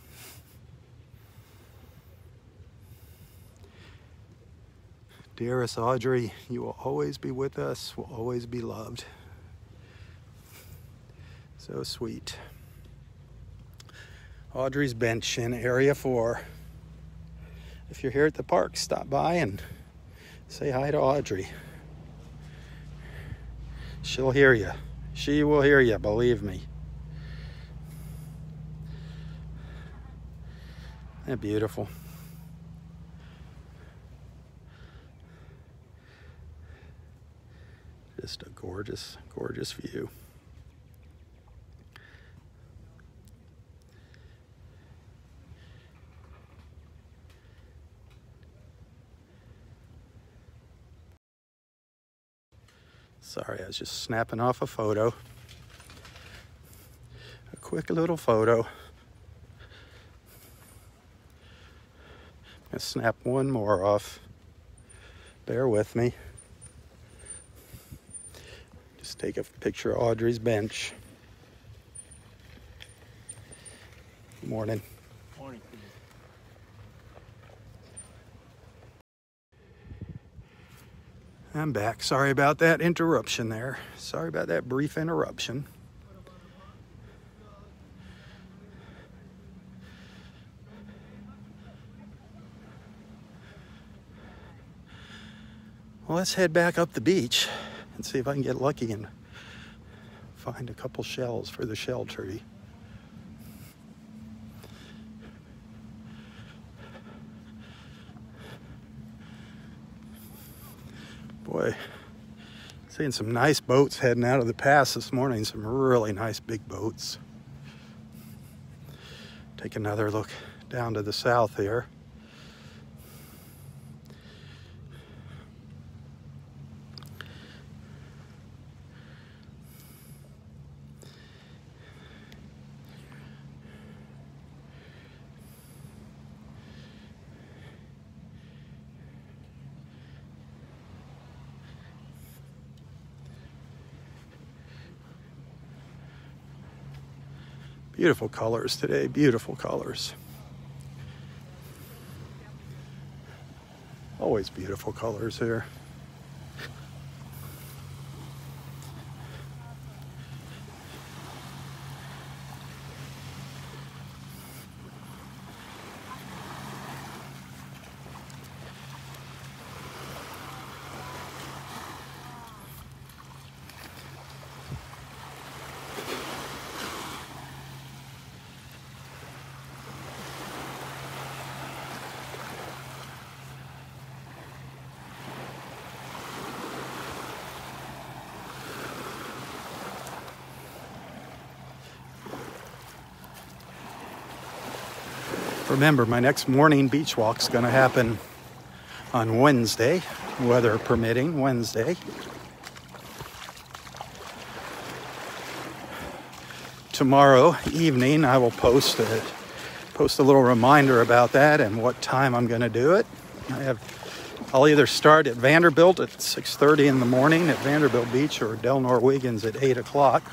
Dearest Audrey, you will always be with us, will always be loved. So sweet. Audrey's bench in Area 4. If you're here at the park, stop by and say hi to Audrey. She'll hear you. She will hear you, believe me. Isn't that beautiful? Just a gorgeous, gorgeous view. Sorry, I was just snapping off a photo. A quick little photo. I'm gonna snap one more off. Bear with me. Just take a picture of Audrey's bench. Good morning. Morning. I'm back. Sorry about that interruption there. Sorry about that brief interruption. Well, let's head back up the beach and see if I can get lucky and find a couple shells for the shell tree. Boy, seeing some nice boats heading out of the pass this morning. Some really nice big boats. Take another look down to the south here. Beautiful colors today, beautiful colors. Always beautiful colors here. Remember, my next morning beach walk is going to happen on Wednesday, weather permitting, Wednesday. Tomorrow evening, I will post a little reminder about that and what time I'm going to do it. I have I'll either start at Vanderbilt at 6:30 in the morning at Vanderbilt Beach or Delnor-Wiggins at 8 o'clock.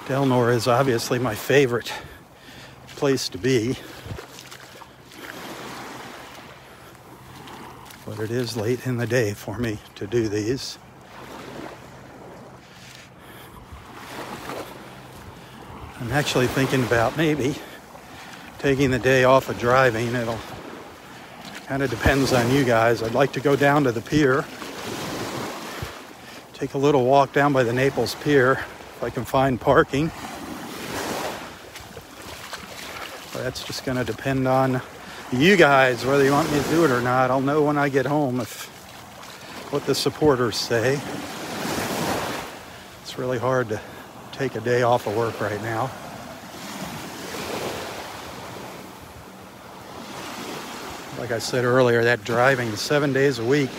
Delnor is obviously my favorite place to be, but it is late in the day for me to do these. I'm actually thinking about maybe taking the day off of driving. It'll kind of depends on you guys. I'd like to go down to the pier, take a little walk down by the Naples Pier if I can find parking. But that's just going to depend on you guys, whether you want me to do it or not. I'll know when I get home if what the supporters say. It's really hard to take a day off of work right now. Like I said earlier, that driving 7 days a week,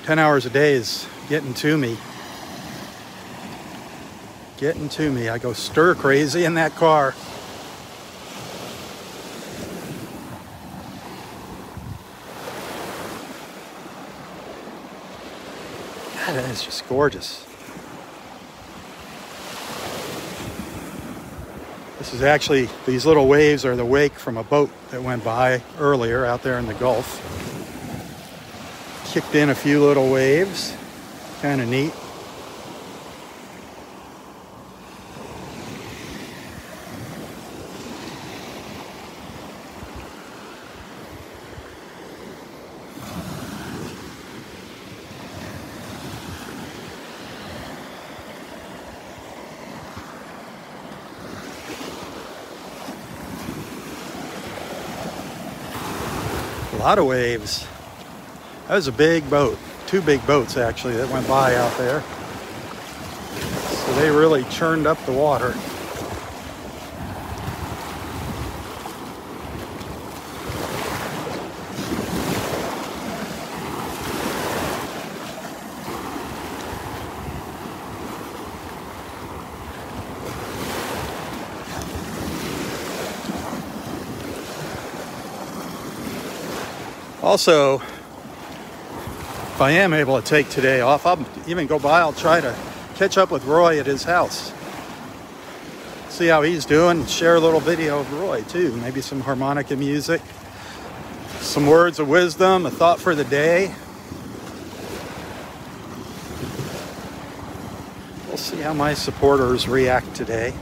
10 hours a day is getting to me. Getting to me. I go stir crazy in that car. God, that is just gorgeous. This is actually, these little waves are the wake from a boat that went by earlier out there in the Gulf. Kicked in a few little waves. Kind of neat. A lot of waves. That was a big boat. 2 big boats actually that went by out there. So they really churned up the water. Also, if I am able to take today off, I'll even go by, I'll try to catch up with Roy at his house. See how he's doing, share a little video of Roy too. Maybe some harmonica music, some words of wisdom, a thought for the day. We'll see how my supporters react today.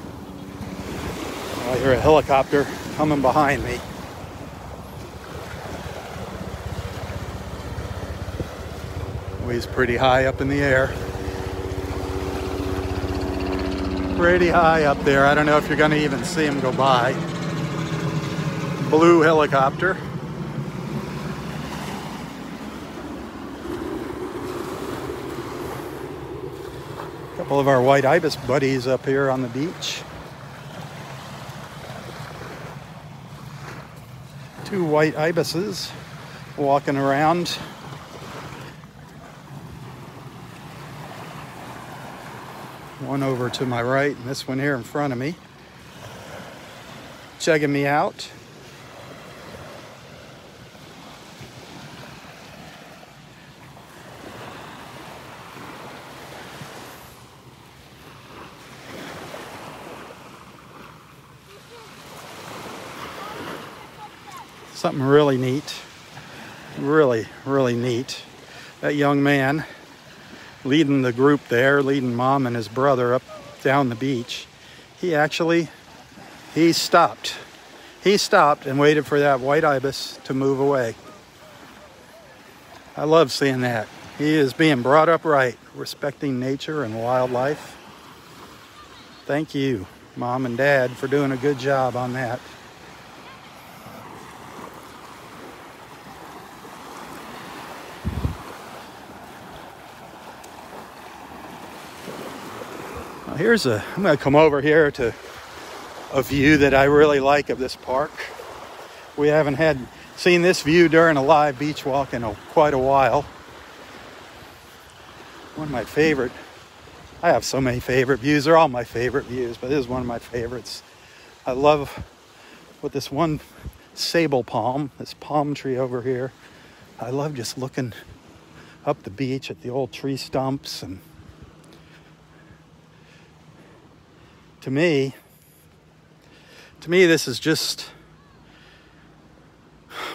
I hear a helicopter coming behind me. He's pretty high up in the air. Pretty high up there. I don't know if you're going to even see him go by. Blue helicopter. A couple of our white ibis buddies up here on the beach. 2 white ibises walking around. One over to my right and this one here in front of me. Checking me out. Something really neat. Really, really neat. That young man leading the group there, leading Mom and his brother up down the beach. He stopped. He stopped and waited for that white ibis to move away. I love seeing that. He is being brought up right, respecting nature and wildlife. Thank you, Mom and Dad, for doing a good job on that. I'm going to come over here to a view that I really like of this park. We haven't seen this view during a live beach walk in quite a while. One of my favorite. I have so many favorite views. They're all my favorite views, but this is one of my favorites. I love what this one sable palm, this palm tree over here. I love just looking up the beach at the old tree stumps, and to me this is just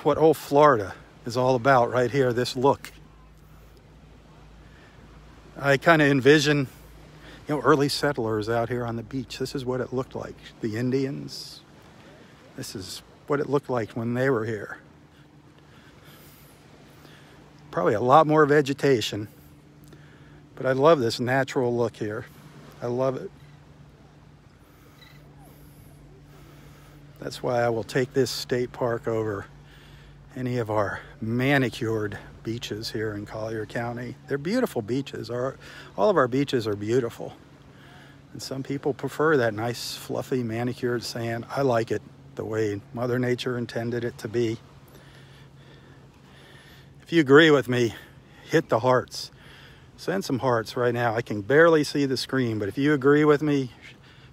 what old Florida is all about right here, this look. I kind of envision, early settlers out here on the beach. This is what it looked like. The Indians, this is what it looked like when they were here. Probably a lot more vegetation, but I love this natural look here. I love it. That's why I will take this state park over any of our manicured beaches here in Collier County. They're beautiful beaches. All of our beaches are beautiful. And some people prefer that nice, fluffy, manicured sand. I like it the way Mother Nature intended it to be. If you agree with me, hit the hearts. Send some hearts right now. I can barely see the screen, but if you agree with me,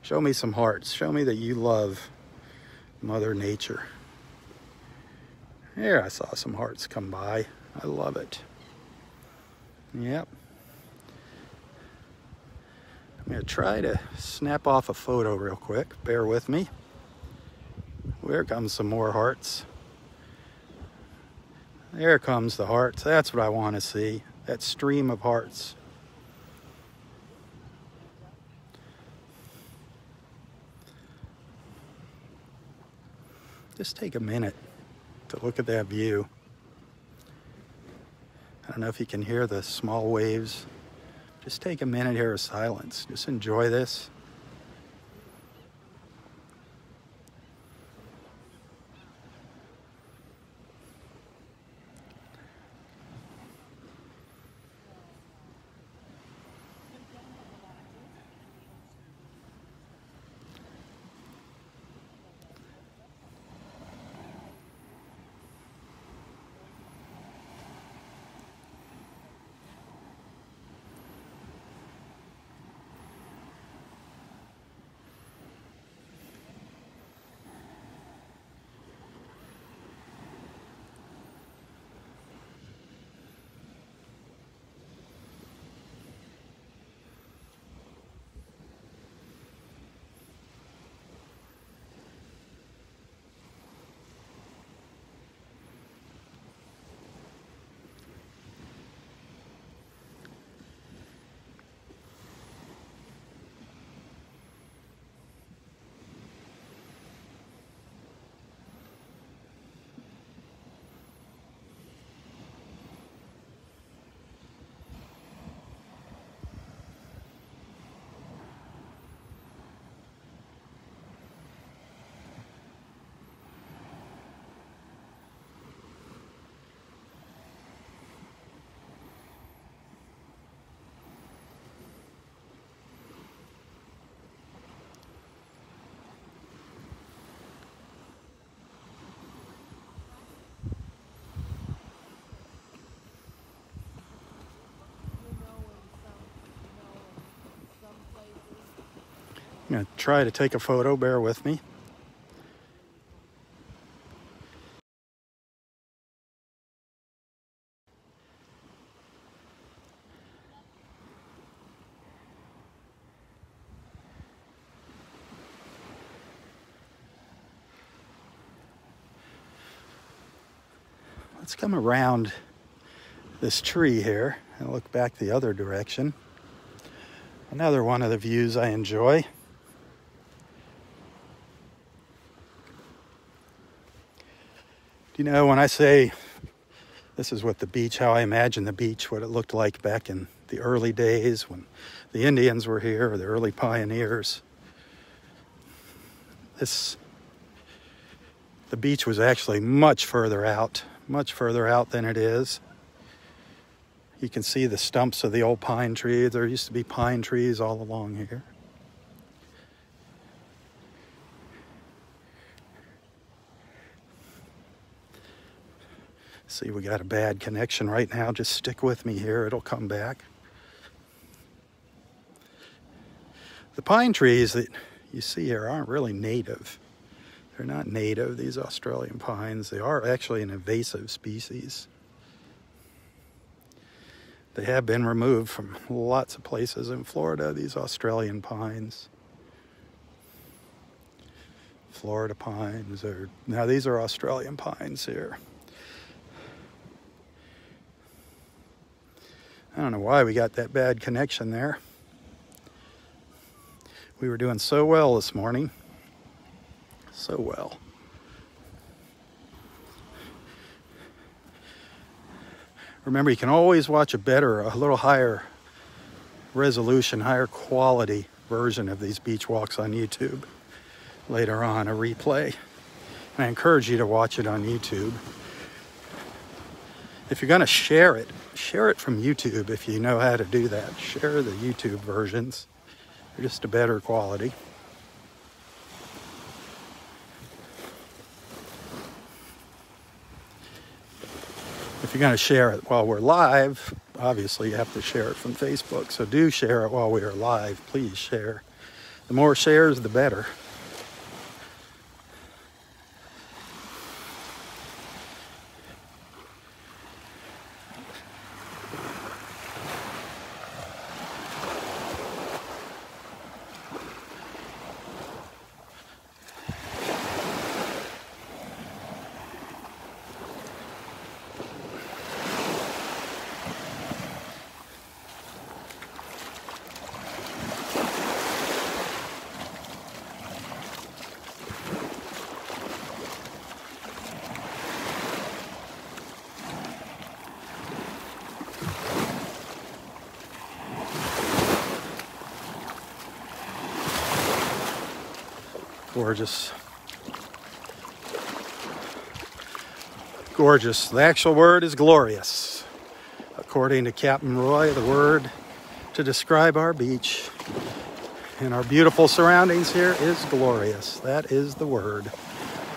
show me some hearts. Show me that you love Mother Nature. Here, I saw some hearts come by. I love it. Yep. I'm going to try to snap off a photo real quick. Bear with me. Here comes some more hearts. There comes the hearts. That's what I want to see. That stream of hearts. Just take a minute to look at that view. I don't know if you can hear the small waves. Just take a minute here of silence. Just enjoy this. I'm going to try to take a photo, bear with me. Let's come around this tree here and look back the other direction. Another one of the views I enjoy. Do you know, when I say this is what the beach, how I imagine the beach, what it looked like back in the early days when the Indians were here, or the early pioneers. The beach was actually much further out than it is. You can see the stumps of the old pine tree. There used to be pine trees all along here. See, we got a bad connection right now. Just stick with me here. It'll come back. The pine trees that you see here aren't really native. They're not native, these Australian pines. They are actually an invasive species. They have been removed from lots of places in Florida, these Australian pines. Florida pines are, now these are Australian pines here. I don't know why we got that bad connection there. We were doing so well this morning. So well. Remember, you can always watch a little higher resolution, higher quality version of these beach walks on YouTube later on, a replay. And I encourage you to watch it on YouTube. If you're going to share it from YouTube if you know how to do that. Share the YouTube versions. They're just a better quality. If you're going to share it while we're live, obviously you have to share it from Facebook. So do share it while we are live. Please share. The more shares, the better. Gorgeous. Gorgeous. The actual word is glorious. According to Captain Roy, the word to describe our beach and our beautiful surroundings here is glorious. That is the word.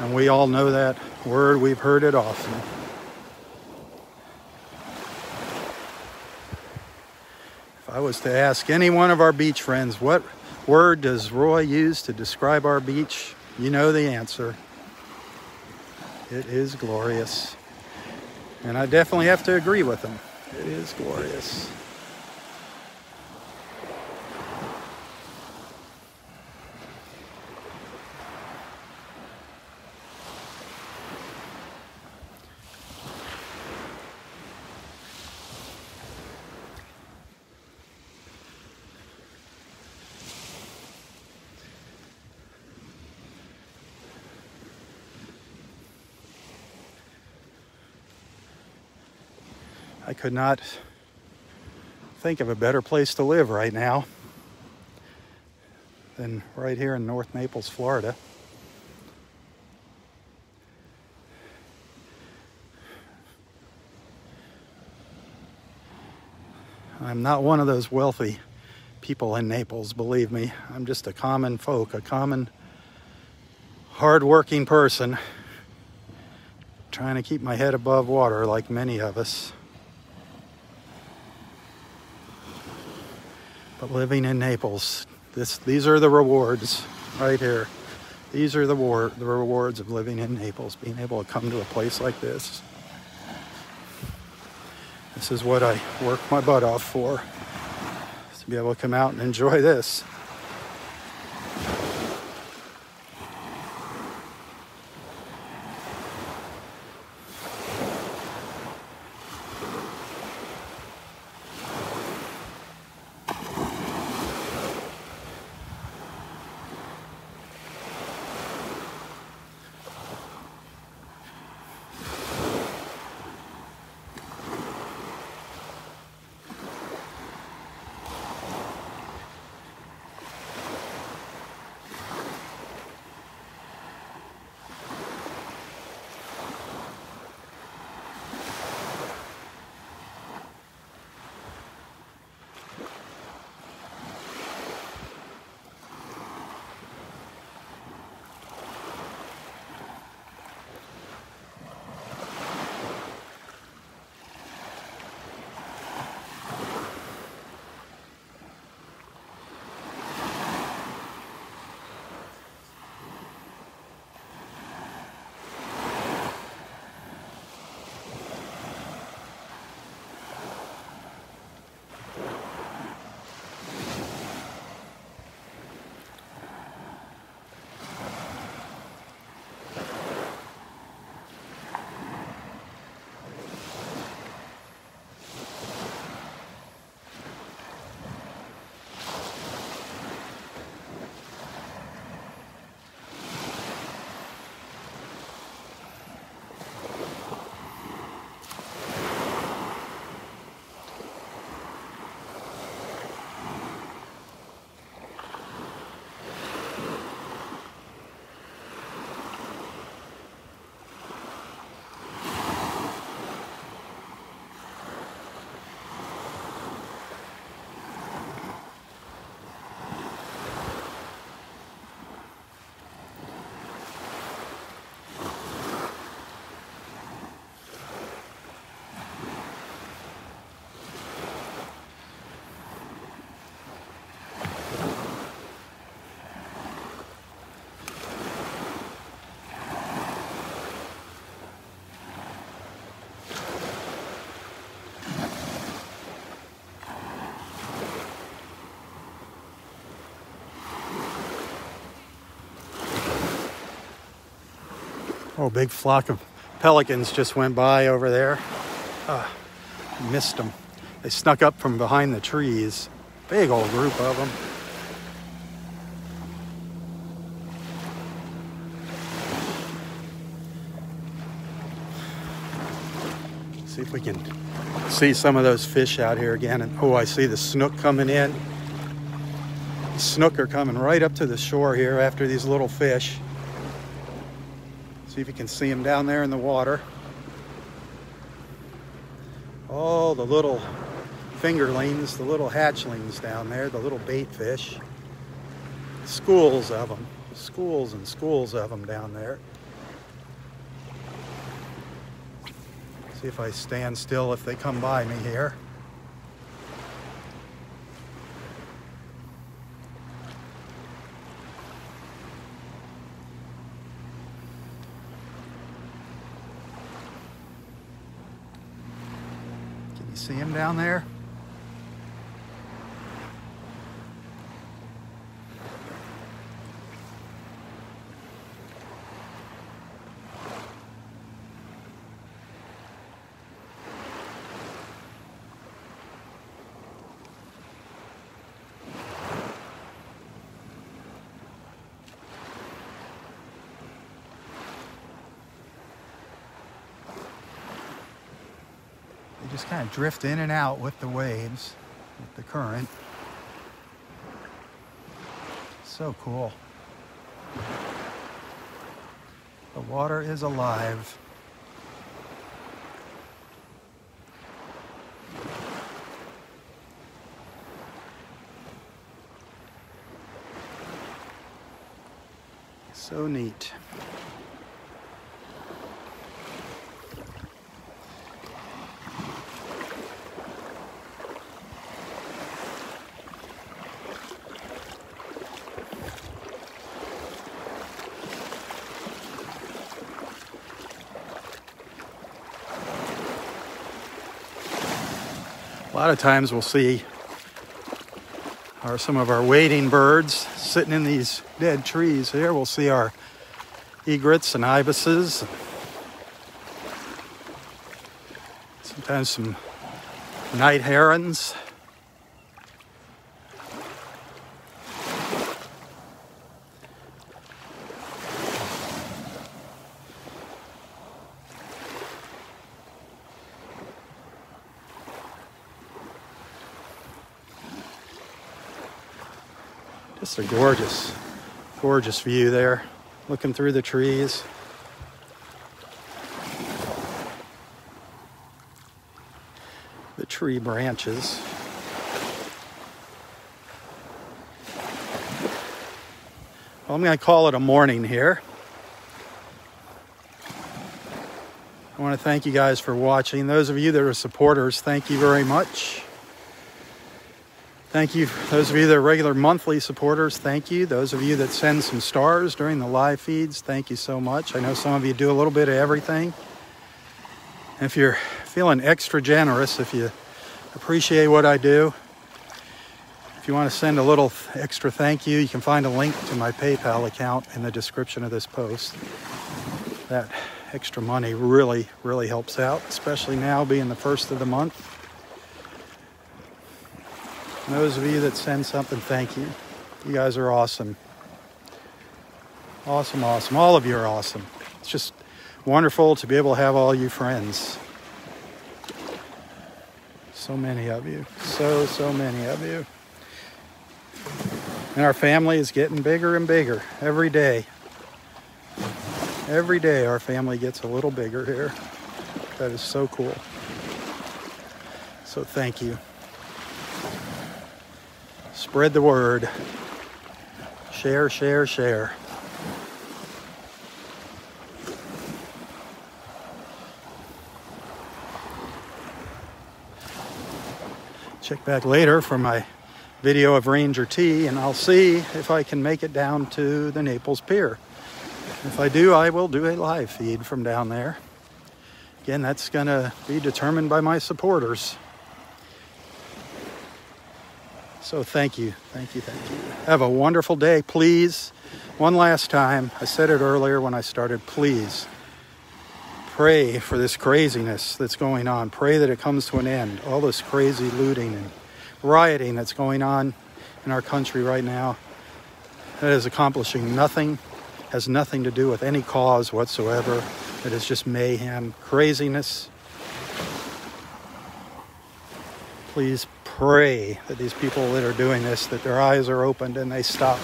And we all know that word. We've heard it often. If I was to ask any one of our beach friends, what word does Roy use to describe our beach? You know the answer. It is glorious. And I definitely have to agree with him. It is glorious. I could not think of a better place to live right now than right here in North Naples, Florida. I'm not one of those wealthy people in Naples, believe me. I'm just a common folk, a common hard-working person trying to keep my head above water like many of us. But living in Naples, these are the rewards right here. These are the rewards of living in Naples, being able to come to a place like this. This is what I work my butt off for, is to be able to come out and enjoy this. Oh, big flock of pelicans just went by over there. Missed them. They snuck up from behind the trees. Big old group of them. See if we can see some of those fish out here again. And oh, I see the snook coming in. The snook are coming right up to the shore here after these little fish. See if you can see them down there in the water. Oh, the little fingerlings, the little hatchlings down there, the little bait fish. Schools of them. Schools and schools of them down there. See if I stand still if they come by me here. Can you see him down there? They just kind of drift in and out with the waves, with the current. So cool. The water is alive. So neat. A lot of times we'll see some of our wading birds sitting in these dead trees here. We'll see our egrets and ibises. Sometimes some night herons. Just a gorgeous, gorgeous view there, looking through the trees. The tree branches. Well, I'm going to call it a morning here. I want to thank you guys for watching. Those of you that are supporters, thank you very much. Thank you. Those of you that are regular monthly supporters, thank you. Those of you that send some stars during the live feeds, thank you so much. I know some of you do a little bit of everything. And if you're feeling extra generous, if you appreciate what I do, if you want to send a little extra thank you, you can find a link to my PayPal account in the description of this post. That extra money really, really helps out, especially now being the first of the month. And those of you that send something, thank you. You guys are awesome. Awesome, awesome. All of you are awesome. It's just wonderful to be able to have all you friends. So many of you. So many of you. And our family is getting bigger and bigger every day. Every day our family gets a little bigger here. That is so cool. So thank you. Spread the word. Share, share, share. Check back later for my video of Ranger T, and I'll see if I can make it down to the Naples Pier. If I do, I will do a live feed from down there. Again, that's going to be determined by my supporters. So thank you, thank you, thank you. Have a wonderful day. Please, one last time, I said it earlier when I started, please pray for this craziness that's going on. Pray that it comes to an end. All this crazy looting and rioting that's going on in our country right now, that is accomplishing nothing, has nothing to do with any cause whatsoever. It is just mayhem, craziness. Please pray that these people that are doing this, that their eyes are opened and they stop.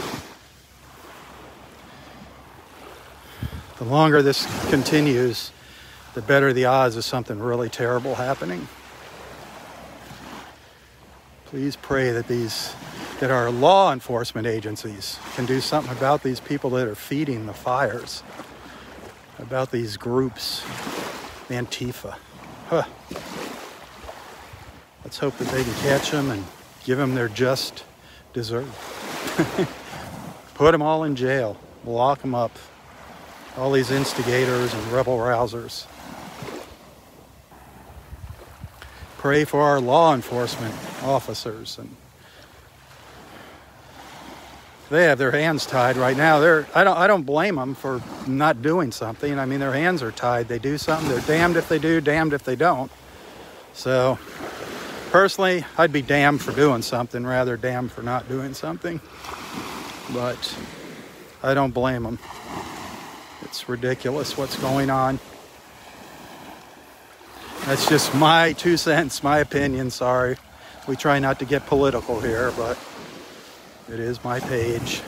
The longer this continues, the better the odds of something really terrible happening. Please pray that our law enforcement agencies can do something about these people that are feeding the fires, about these groups, Antifa. Let's hope that they can catch them and give them their just desert. Put them all in jail, lock them up. All these instigators and rebel rousers. Pray for our law enforcement officers. And they have their hands tied right now. I don't blame them for not doing something. I mean, their hands are tied. They do something. They're damned if they do, damned if they don't. So, personally, I'd be damned for doing something rather damned for not doing something. But I don't blame them. It's ridiculous what's going on. That's just my 2 cents, my opinion, sorry. We try not to get political here, but it is my page.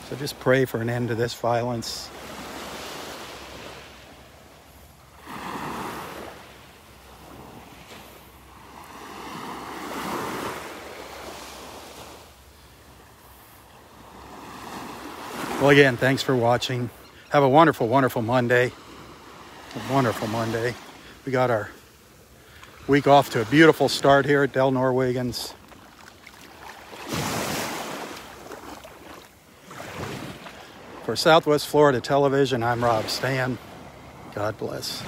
So just pray for an end to this violence. Well, again, thanks for watching. Have a wonderful, wonderful Monday. A wonderful Monday. We got our week off to a beautiful start here at Delnor-Wiggins. For Southwest Florida Television, I'm Robb. God bless.